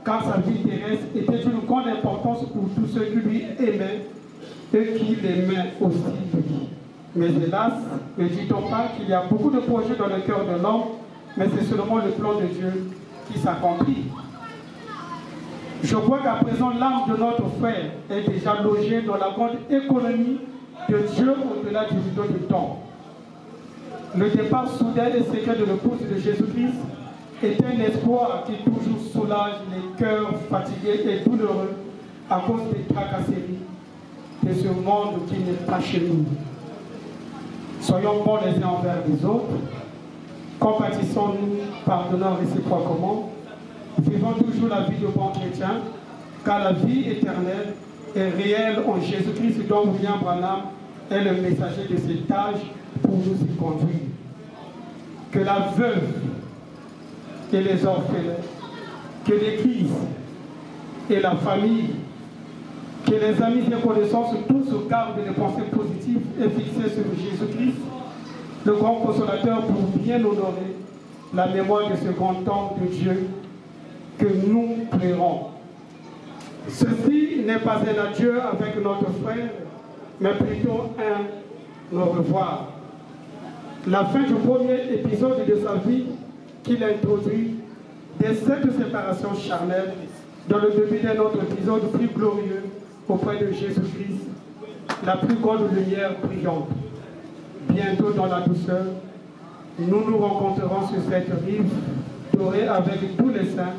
car sa vie terrestre était d'une grande importance pour tous ceux qui lui aimaient et qui l'aimaient aussi lui. Mais hélas, ne dit-on pas qu'il y a beaucoup de projets dans le cœur de l'homme, mais c'est seulement le plan de Dieu qui s'accomplit. Je crois qu'à présent, l'âme de notre frère est déjà logée dans la grande économie de Dieu au-delà du rideau du temps. Le départ soudain et secret de l'épouse de Jésus-Christ est un espoir qui toujours soulage les cœurs fatigués et douloureux à cause des tracasseries de ce monde qui n'est pas chez nous. Soyons bons les uns envers les autres, compatissons-nous, pardonnons réciproquement, vivons toujours la vie de bons chrétiens, car la vie éternelle est réelle en Jésus-Christ, dont William Branham est le messager de cet âge pour nous y conduire. Que la veuve et les orphelins, que l'Église et la famille, que les amis et connaissances tous gardent des pensées positives et fixées sur Jésus-Christ, le grand consolateur, pour bien honorer la mémoire de ce grand homme de Dieu que nous prierons. Ceci n'est pas un adieu avec notre frère, mais plutôt un au revoir. La fin du premier épisode de sa vie qu'il a introduit, des 7 séparations charnelles, dans le début d'un autre épisode plus glorieux auprès de Jésus-Christ, la plus grande lumière brillante. Bientôt dans la douceur, nous nous rencontrerons sur cette rive dorée avec tous les saints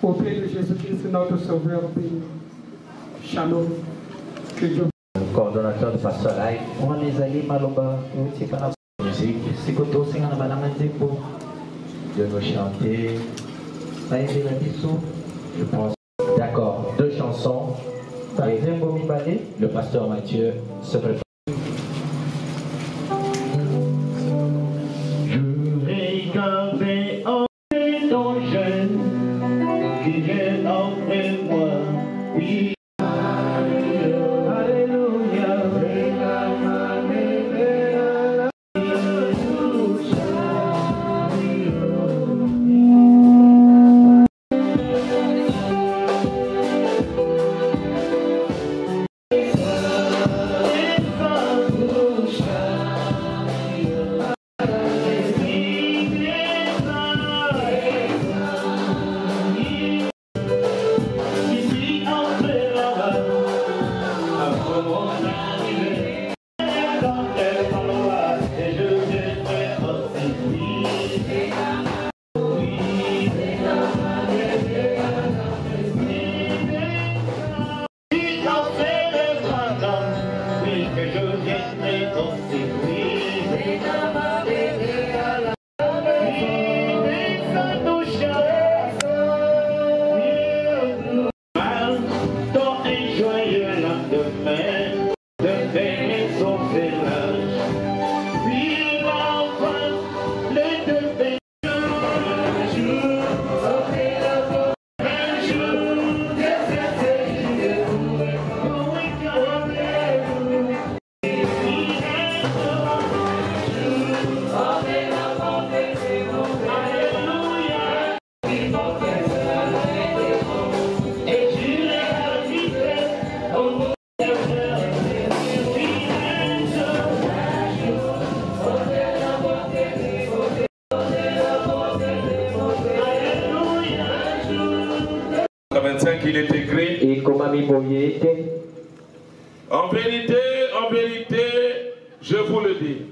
au pied de Jésus-Christ, notre Sauveur béni. Shalom. Que Dieu. Coordonnateur de Pasteur Live. On les alliés Maloba, c'est pas la musique. C'est que tout c'est un balançage de nous chanter. Ça y est, je pense. D'accord, 2 chansons. Et le pasteur Mathieu se prépare. Je vais garder en ton jeune qui vient après moi. Oui. En vérité, je vous le dis.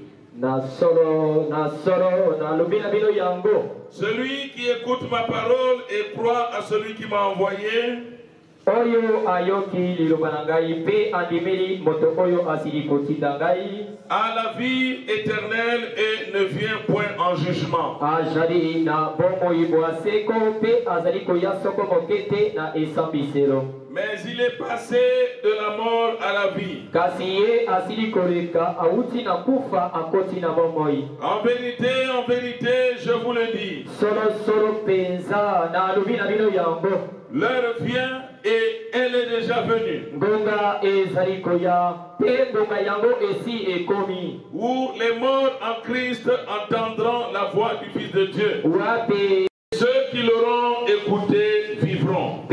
Celui qui écoute ma parole et croit à celui qui m'a envoyé a la vie éternelle et ne vient point en jugement. Mais il est passé de la mort à la vie. En vérité, je vous le dis. L'heure vient et elle est déjà venue. Où les morts en Christ entendront la voix du Fils de Dieu. Ceux qui l'auront écouté vivront.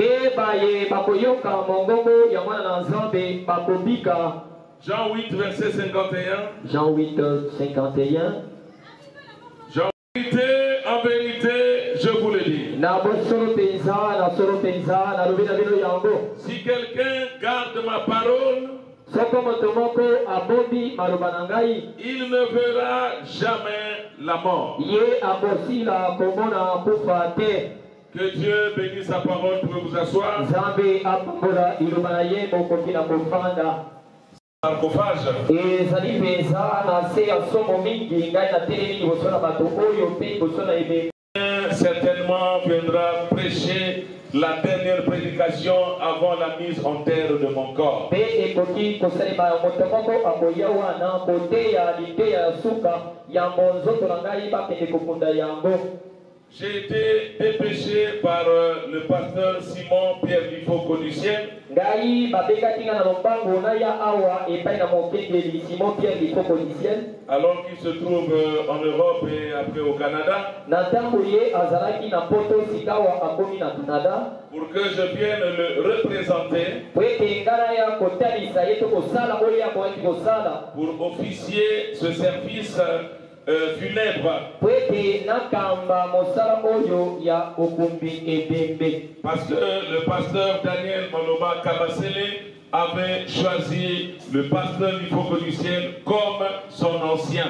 Jean 8, verset 51. Jean 8, 51. En vérité, je vous le dis. Si quelqu'un garde ma parole, il ne verra jamais la mort. Que Dieu bénisse sa parole. Pour vous asseoir. Certainement viendra prêcher la dernière prédication avant la mise en terre de mon corps. J'ai été dépêché par le pasteur Simon Pierre Lifo Codiciel. Alors qu'il se trouve en Europe et après au Canada. Pour que je vienne le représenter. Pour officier ce service funèbre. Parce que le pasteur Daniel Maloba Kabasele avait choisi le pasteur Lifoko du ciel comme son ancien.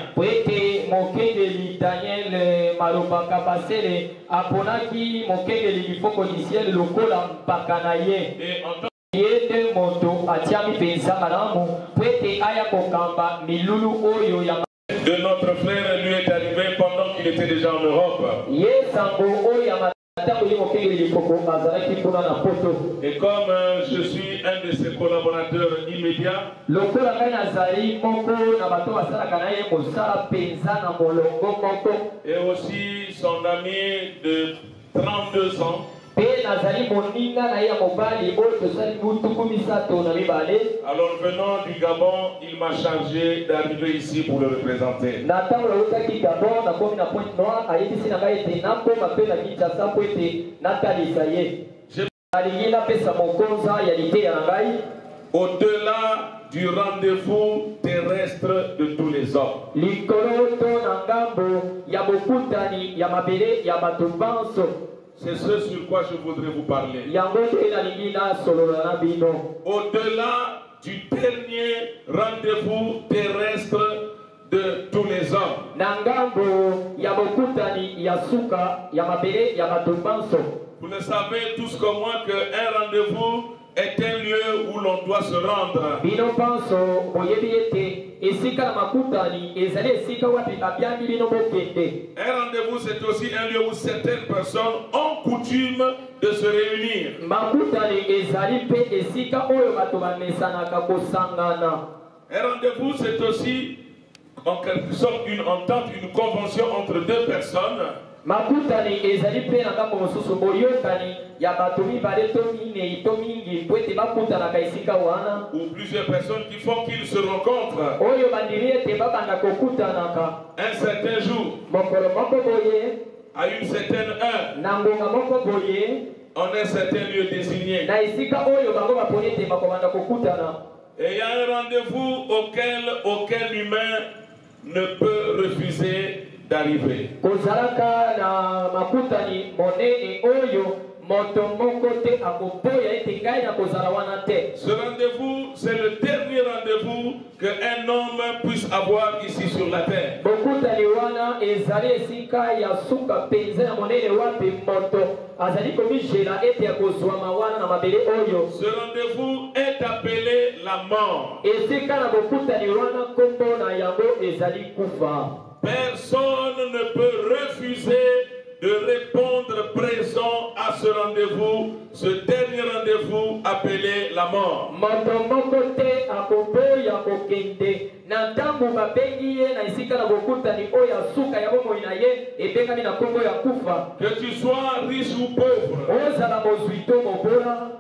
Et en tant de notre frère lui est arrivé pendant qu'il était déjà en Europe. Et comme je suis un de ses collaborateurs immédiats, et aussi son ami de 32 ans, alors venant du Gabon, il m'a chargé d'arriver ici pour le représenter. Au-delà du rendez-vous terrestre de tous les hommes. C'est ce sur quoi je voudrais vous parler. Au-delà du dernier rendez-vous terrestre de tous les hommes. Vous le savez tous comme moi qu'un rendez-vous est un lieu où l'on doit se rendre. Un rendez-vous, c'est aussi un lieu où certaines personnes ont coutume de se réunir. Un rendez-vous, c'est aussi en quelque sorte une entente, une convention entre deux personnes. Ou plusieurs personnes qui font qu'ils se rencontrent un certain jour, à une certaine heure, en un certain lieu désigné. Et il y a un rendez-vous auquel l'humain ne peut refuser d'arriver. Ce rendez-vous, c'est le dernier puisse avoir ici sur la terre. Ce rendez-vous est appelé la mort. Personne ne peut refuser de répondre présent à ce rendez-vous, ce dernier rendez-vous appelé la mort. Que tu sois riche ou pauvre,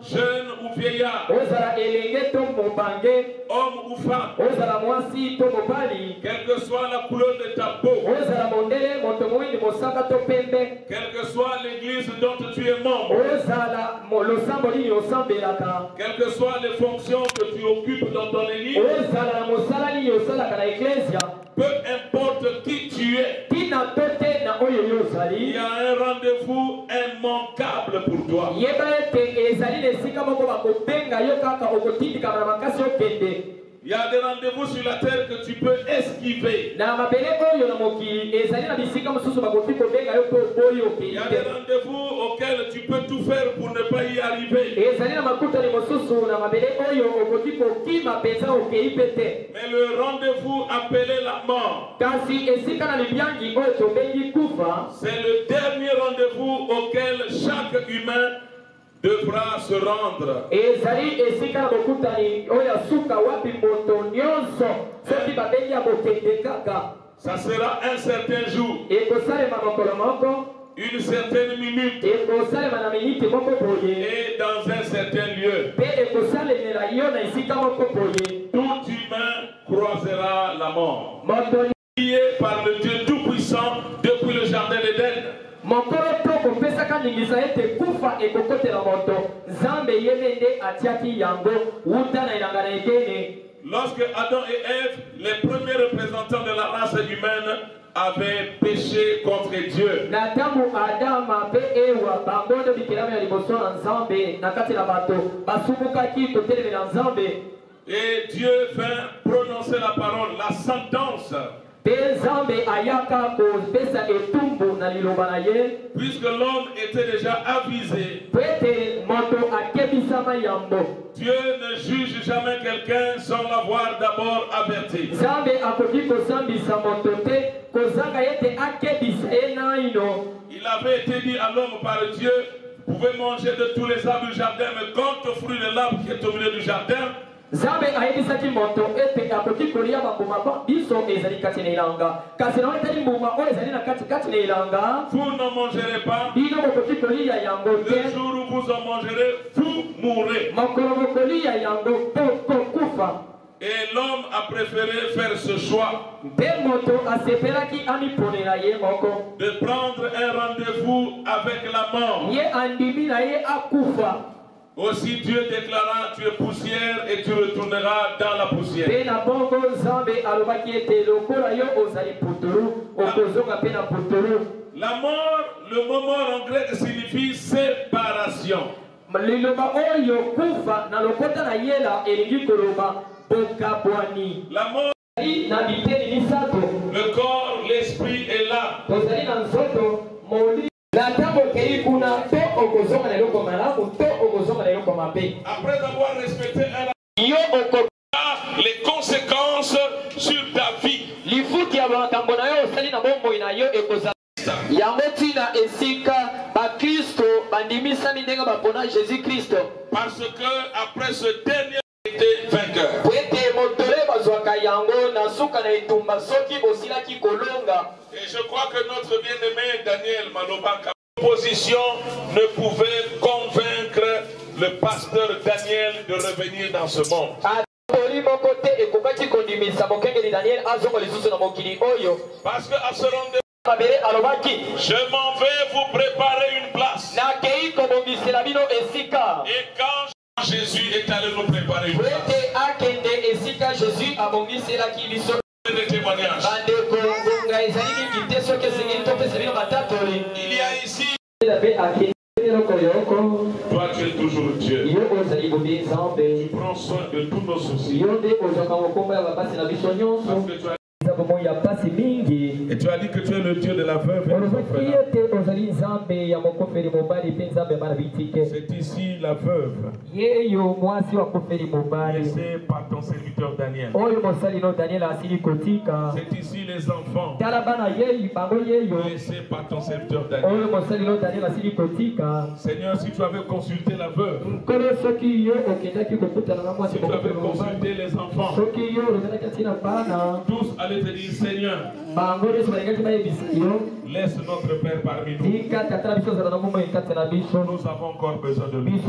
jeune ou vieillard, homme ou femme, quelle que soit la couleur de ta peau, quelle que soit l'église dont tu es membre, quelles que soient les fonctions que tu occupes dans ton église, peu importe qui tu es, il y a un rendez-vous immanquable pour toi. Il y a des rendez-vous sur la terre que tu peux esquiver. Il y a des rendez-vous auxquels tu peux tout faire pour ne pas y arriver. Mais le rendez-vous appelé la mort, c'est le dernier rendez-vous auquel chaque humain devra se rendre. Ça sera un certain jour, une certaine minute, et dans un certain lieu. Tout humain croisera la mort. Prié par le Dieu Tout-Puissant depuis le jardin d'Éden. Lorsque Adam et Ève, les premiers représentants de la race humaine, avaient péché contre Dieu, et Dieu vint prononcer la parole, la sentence. Puisque l'homme était déjà avisé, Dieu ne juge jamais quelqu'un sans l'avoir d'abord averti. Il avait été dit à l'homme par Dieu, vous pouvez manger de tous les arbres du jardin, mais quant au fruit de l'arbre qui est au milieu du jardin, vous n'en mangerez pas. Le jour où vous en mangerez, vous mourrez. Et l'homme a préféré faire ce choix de prendre un rendez-vous avec la mort. Aussi Dieu déclara, tu es poussière et tu retourneras dans la poussière. La mort, le mot mort en grec signifie séparation. La mort, le corps, l'esprit et l'âme. Après avoir respecté les conséquences sur ta vie. Parce que après ce dernier été vainqueur. Et je crois que notre bien-aimé Daniel Maloba, opposition ne pouvait convaincre le pasteur Daniel de revenir dans ce monde. Parce qu'à ce rendez-vous, je m'en vais vous préparer une place. Et quand Jésus est allé nous préparer une place, des témoignages. Il y a ici. Toi tu es toujours Dieu. prends soin de tous nos soucis. Et tu as dit que tu es le Dieu de la veuve et des orphelins. C'est ici la veuve laissée par ton serviteur Daniel. C'est ici les enfants laissés par ton serviteur Daniel. Seigneur, si tu avais consulté la veuve, si tu avais consulté les enfants, tous allaient te dire, Seigneur, laisse notre Père parmi nous. Nous avons encore besoin de lui.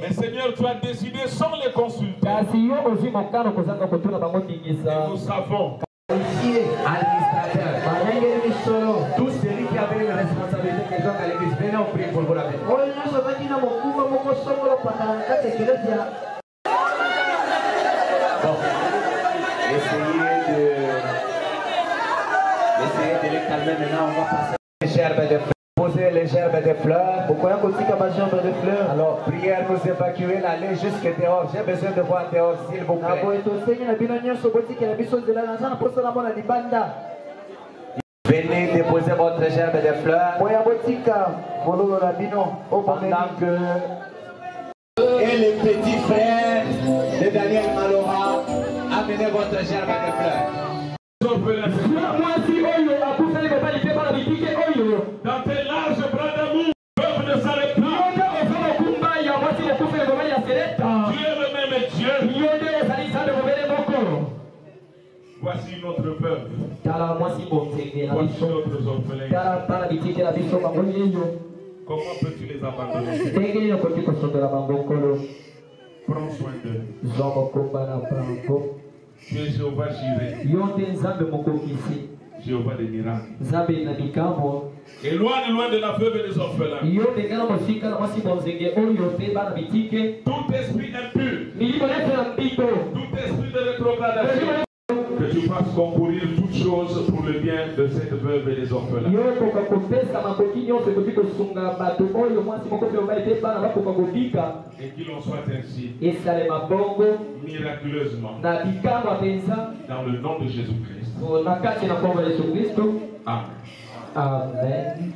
Mais Seigneur, tu as décidé sans les consulter. Et nous savons, tous celui qui avait une responsabilité que à l'église, venez on prie pour vous la paix. Essayez de les calmer maintenant, on va passer les gerbes de fleurs. Poser les gerbes de fleurs. Pourquoi on dit qu'à gerbes de fleurs? Alors, prière nous évacuer l'aller jusque dehors. J'ai besoin de voir dehors, s'il vous plaît. Venez déposer votre gerbe de fleurs. Pendant que et les petits frères de Daniel Malora, amenez votre gerbe de fleurs. Dans tes larges bras d'amour, peuple ne s'arrête pas. Tu es le même Dieu. Voici notre peuple. Voici notre orphelins. Comment peux-tu les abandonner? Prends soin d'eux. Tu es Jéhovah Jireh. Jéhovah des miracles. Éloigne loin de la veuve et des orphelins. Tout esprit impur, tout esprit de rétrogradation, que tu fasses concourir toutes choses pour le bien de cette veuve et des orphelins. Et qu'il en soit ainsi, miraculeusement, dans le nom de Jésus-Christ. Amen. Amen.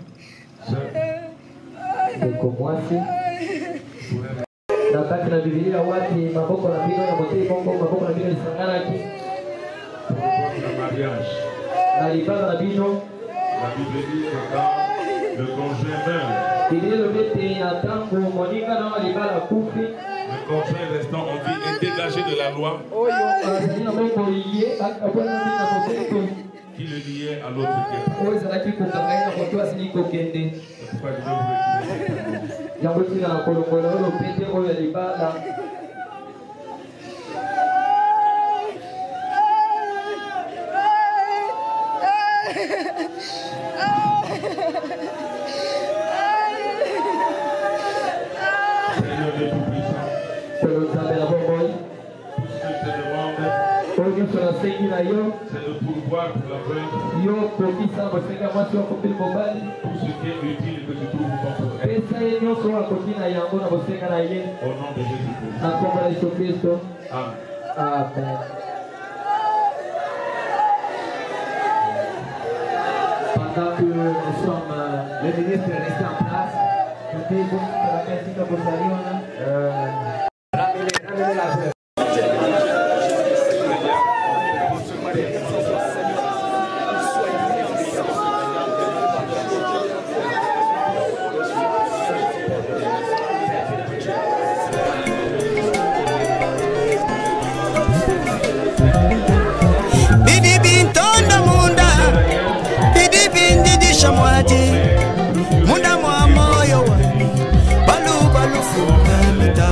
Nakati na Biblia wapi maboko na bino ya motei bongo maboko na bino isanganaki na libala na bino la Bible dit que quand le conjoint meurt, le conjoint restant en vie est dégagé de la loi qui le liait à l'autre qui Seigneur de Tout-Puissant, tout ce que je te demande, c'est de pourvoir pour la veuve tout ce qui est utile que tu trouves dans ton être. Au nom de Jésus-Christ. Amen. Amen. Pendant que nous sommes, le ministre est resté en place, ramenez la veuve. Munda mwa moyo wani balu balu funga mita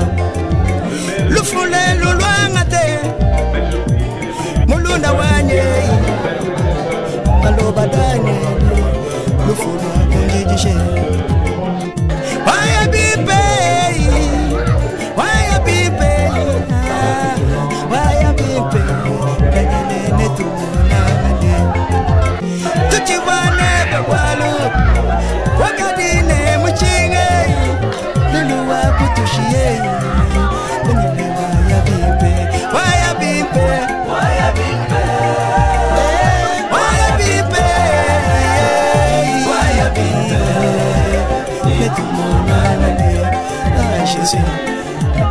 Jésus.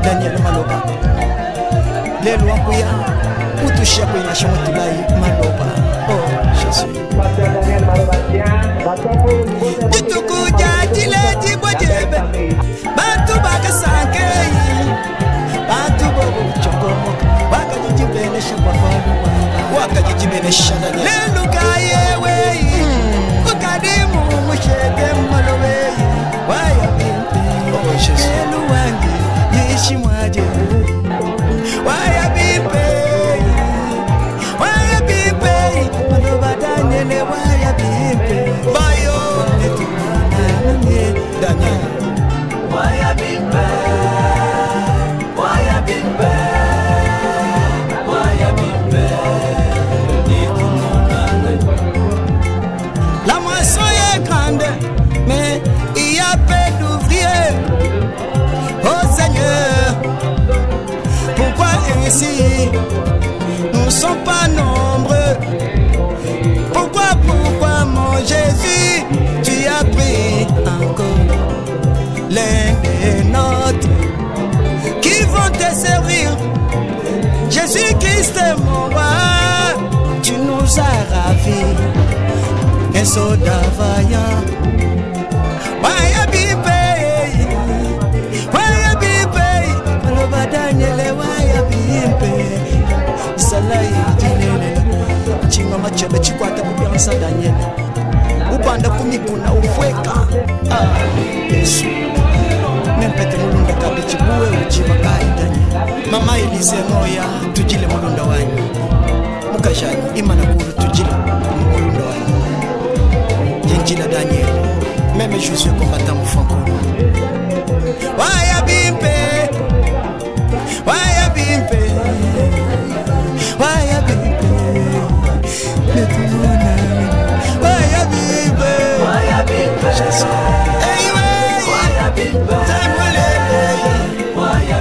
Daniel Maloba. Les lois Kouya. Où toucher à Kouya Chamotulaï Maloba. Oh Jésus. Dituku Jadile Dibodjebe. Bantu Bakasanke. Bantu Bobo Chokomo. Wakajijibene Shakwafanu. Wakajijibene Shadanya. Lelukaye wey. Ukadimu Mushede Malowe. Waya Bimpe. Oh Jésus. Leluwangi. Yishimwaje. Waya Bimpe. Waya Bimpe. Maloba Daniele Waya Bimpe. Bayo. Daniel. Waya Bimpe. Waya Bimpe. Waya Bimpe. La moisson est grande, mais il y a peu d'ouvriers. Oh Seigneur, pourquoi ainsi nous ne sommes pas nombreux? Pourquoi mon Jésus, tu as pris encore l'un des nôtres qui vont te servir? Jésus-Christ est mon roi, tu nous as ravis. Un soldat vaillant. Waya Bimpe. Waya Bimpe. Maloba Daniele Waya Bimpe. Salai Dinele. Chingoma chebe chikwata kubiansa Daniel. Upanda kumikuna ufweka. Ah, Yesu. Nempete mulunda kabichi buwe uchiba kai Daniel. Mama Elise moya tujile mulunda wanyu. Mukajani imana kuru tujile mulunda wanyu. Genjila Daniel, même Josué combattant mon franco. Waya Bimpe, Waya Bimpe, Waya Bimpe, Waya Bimpe, Waya Bimpe, hey Waya Bimpe, Waya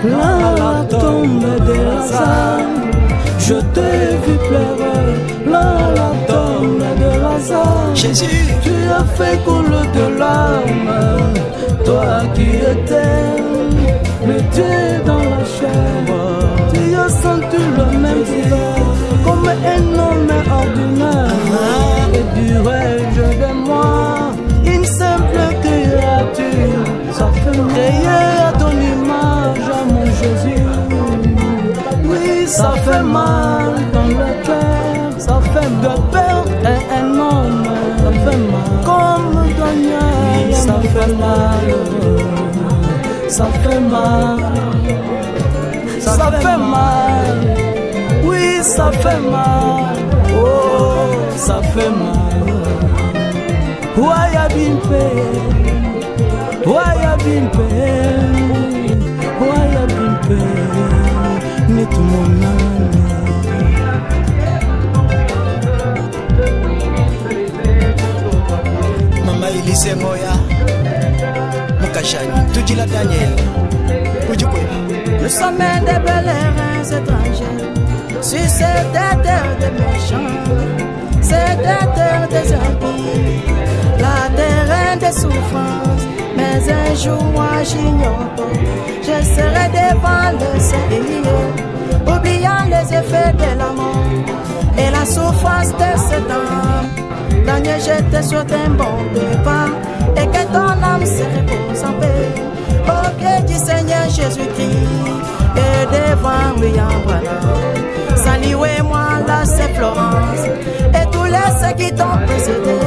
La tombe de Lazare, je t'ai vu pleurer. La tombe de Lazare, Jésus, tu as fait couler de larmes. Toi qui étais le Dieu dans la chair, tu as senti le même douleur comme un homme ordinaire. Et dirais-je de moi, une simple créature, ça fait créer à ton image, mon Jésus. Oui, ça fait mal dans le cœur, ça fait de perdre un homme, ça fait mal. Comme Daniel, oui, ça fait mal, ça fait mal, ça fait mal. Oui, ça fait mal, oh, ça fait mal. Waya Bimpe, Waya Bimpe, Waya Bimpe, n'est tout mon âme. Mama Elise moya Mukashani tujila Daniel. Nous sommes des pèlerins étrangers sur cette terre de méchants, cette terre des impies, la terre des souffrances. Mais un jour moi j'ignore, je serai devant le Seigneur, oubliant les effets de la mort et la souffrance de ce temps. Daniel, je te souhaite un bon départ et que ton âme se repose en paix. Au pied du Seigneur Jésus-Christ et devant William Branham. Saluez-moi là, c'est Florence et tous les saints qui t'ont précédé.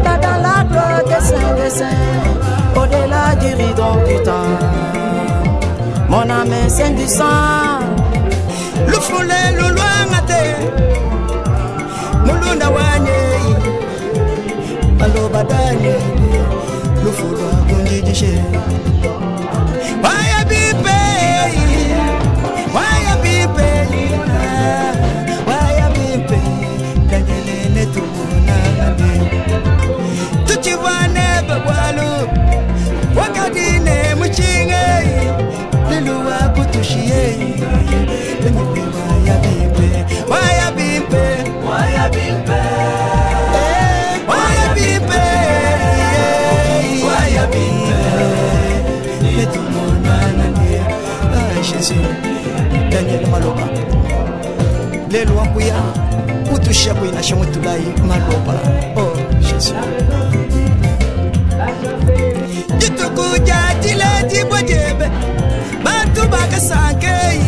Là dans la gloire des saints, au-delà du rideau du temps. Mon âme est sainte du sang. Le foulé, le loin à terre. Mulunda wanye. Aloba Daniel. Le foulé, Gundi Diché. Waya Bimpe. Waya Bimpe. Waya Bimpe. Daniel est tout mon âme. Tout tu vois, n'est pas Wakadine Muchinge. lelo wakuya utushia kuina shamutulai maloba. Oh Jésus. Jitukuja dile jibojebe bantu bakasankei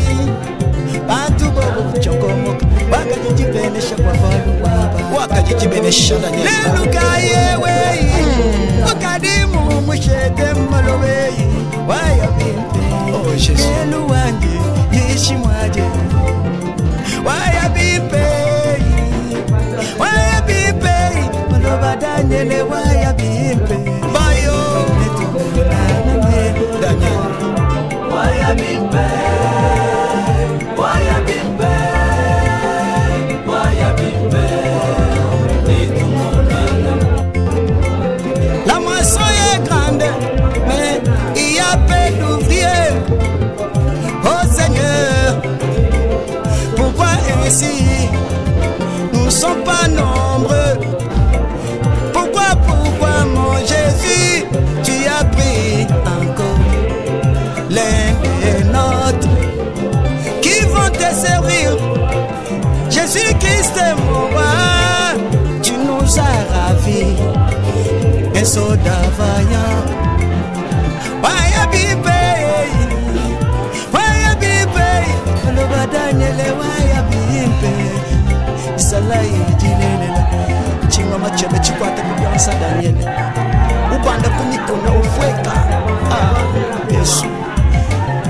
bantu bobo chokomoka wakajijibenesha kwa valu waba wakajijibenesha ndani lelo kayewe wakadimu mushete malowe waya bimpe. Oh Jésus. Lelo wange yishimwaje waya bimpe maloba Daniel waya bimpe bayo Daniel waya bimpe waya bimpe waya bimpe. La moisson est grande mais il y a peu d'ouvriers. Oh Seigneur, pourquoi ainsi nous ne sommes pas nombreux? Pourquoi mon Jésus, tu as pris encore l'un des nôtres qui vont te servir? Jésus-Christ est mon roi, tu nous as ravis, un soldat vaillant. Waya bimpe, le Daniel waya bimpe, Salai dilela. Chingama chebe chikwata kubiansa Daniel ubanda kunikona ufweka. Yesu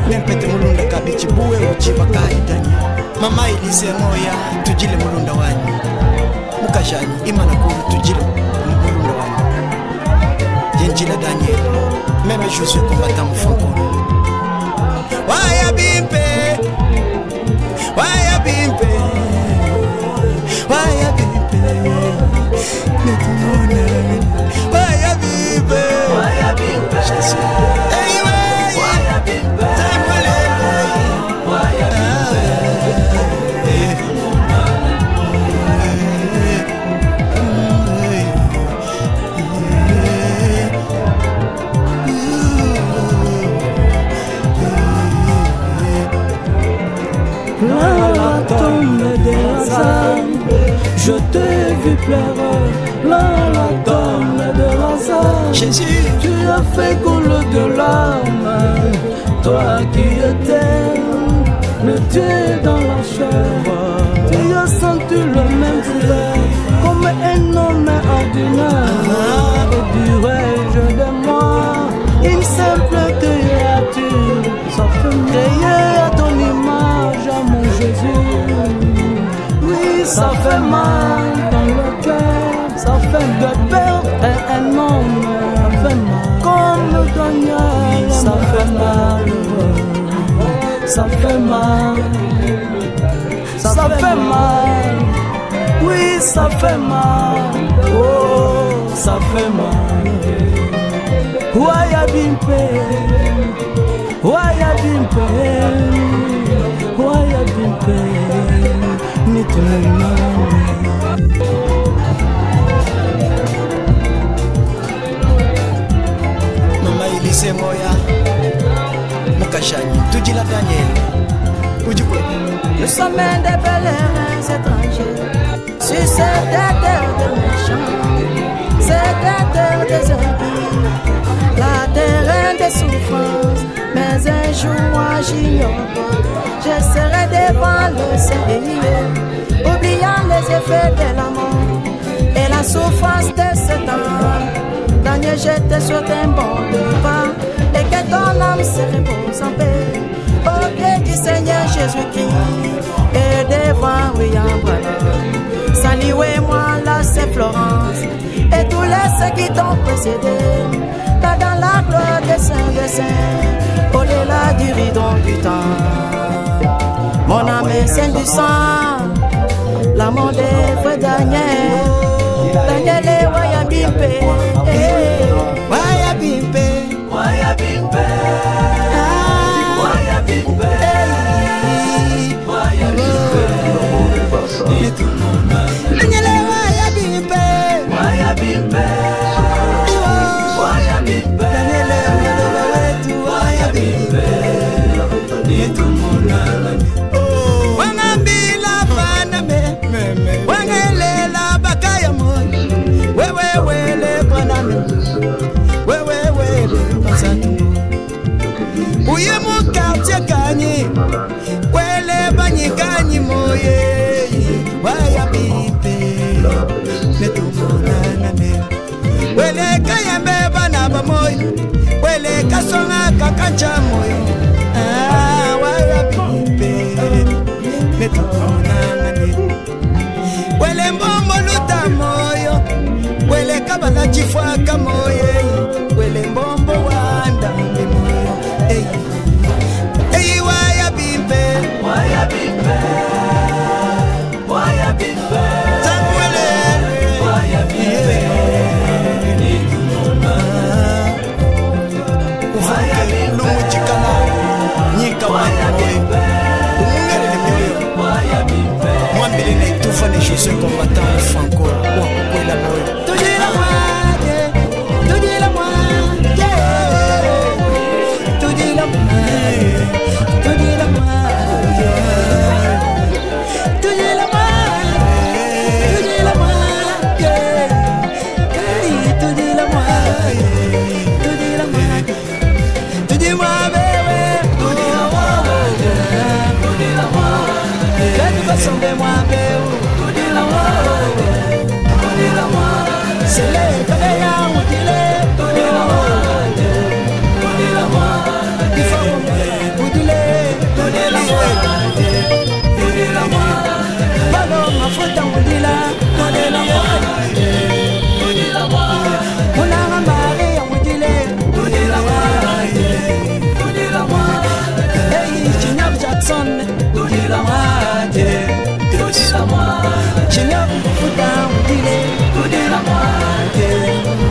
nempete mulunda kabichi buwe uchiba kai Daniel. Mama Elise moya tujile mulunda wanyu mukashani imana kuru tujile mulunda wanyu jenjile Daniel meme Josué kombata mufoko. Waya bimpe waya bimpe waya bimpe waya bimpe waya bimpe Jésus. Hey waya bimpe waya La tombe des Lazare, je t'ai vu pleurer. La tombe de Lazare, Jésus, tu as fait couler de larmes. Toi qui étais le Dieu dans la chair, tu as senti le même douleur comme un homme ordinaire. Et dirais-je de moi, une simple créature, ça fait créer à ton image, à mon Jésus. Oui, ça fait mal dans le cœur, ça fait de perdre un homme, ça fait mal. Comme Daniel, ça fait mal, ça fait mal, ça fait mal. Oui, ça fait mal, oh, ça fait mal. Waya bimpe, waya bimpe, waya bimpe, ni tunema. Mama Elise moya mukashani tujila Daniel ujikwe. Nous sommes des pèlerins étrangers sur cette terre de méchants, cette terre des impies, la terre des souffrances. Mais un jour moi j'ignore, je serai devant le Seigneur, oubliant les effets de la mort et la souffrance de ce temps. Daniel, j'étais sur un bon repas et que ton âme se repose en paix au pied du Seigneur Jésus-Christ et devant William Branham. Saluez-moi là, c'est Florence et tous ceux qui t'ont précédé, là dans la gloire des saints, au-delà du rideau du temps. Mon âme est sainte du sang, l'amour des frères Daniel. Daniel est waya bimpe, waya bimpe, waya bimpe, waya bimpe, waya bimpe. Daniel est waya bimpe, waya bimpe, waya bimpe. Daniel est waya bimpe, ni tout le monde. Wangambila fana moye waya bipe netumonana ne wele kayembe bana ba moye wele kasonga kakancha moyo waya bipe netumonana ne wele mbombo luta moyo wele kabala chifwa kamoye wele mbombo wanda moyo hey waya bipe waya bipe tamwele waya bipe waya bipe lumuchikana nyika waya bipe umungere moyo waya bipe mwambile na itufa ni José combattant franco wa kukwela moyo tujira mwaje tujira mwaje tujira mwaje tujira mwaje tujira mwaje tujira mwaje tujira mwaje tujira mwaje tujira mwaje tujira mwaje tujira mwaje kati basombe mwaje tujira mwaje tujira mwaje sele kabaya mutile tujira mwaje tujira mwaje ifo mutile tujira mwaje tujira mwaje balo mafuta mutila tujira mwaje tujira mwaje unanga mari ya mutile tujira mwaje tujira mwaje hey Chinyab Jackson tujira mwaje tujira mwaje Chinyab mafuta mutile tujira mwaje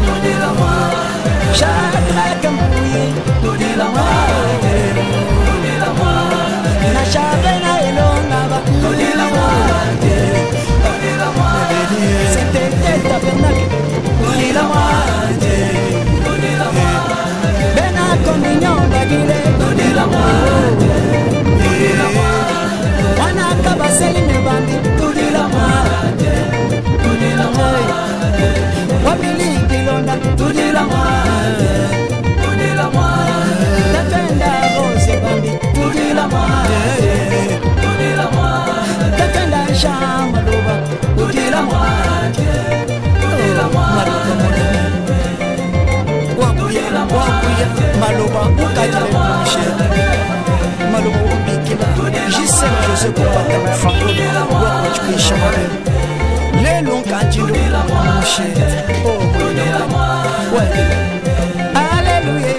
tujira mwaje Shadrack Mbuyi tujira mwaje tujira mwaje na Shabena Elonga ba tujira mwaje tujira mwaje C'était tabernacle tujira mwaje tujira mwaje Bena Communion bagile tujira mwaje tujira mwaje wana kabaseli nebandi tujira mwaje tujira mwaje wabili kilonda tujira mwaje tujira mwaje tatenda rose bambi tujira mwaje tujira mwaje tatenda shamba loba tujira mwaje tujira mwaje wakuya maloba ukajile mwishe maloba ubikila jisem José combattant franco wakuchukisha mabele lelo nkanjindo mwishe oh Alléluia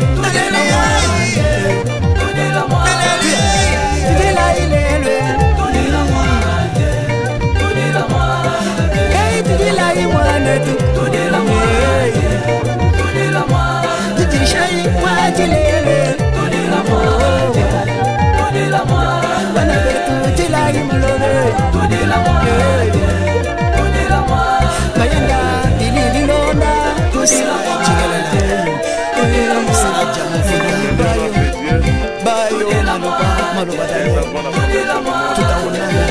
Tutaonana.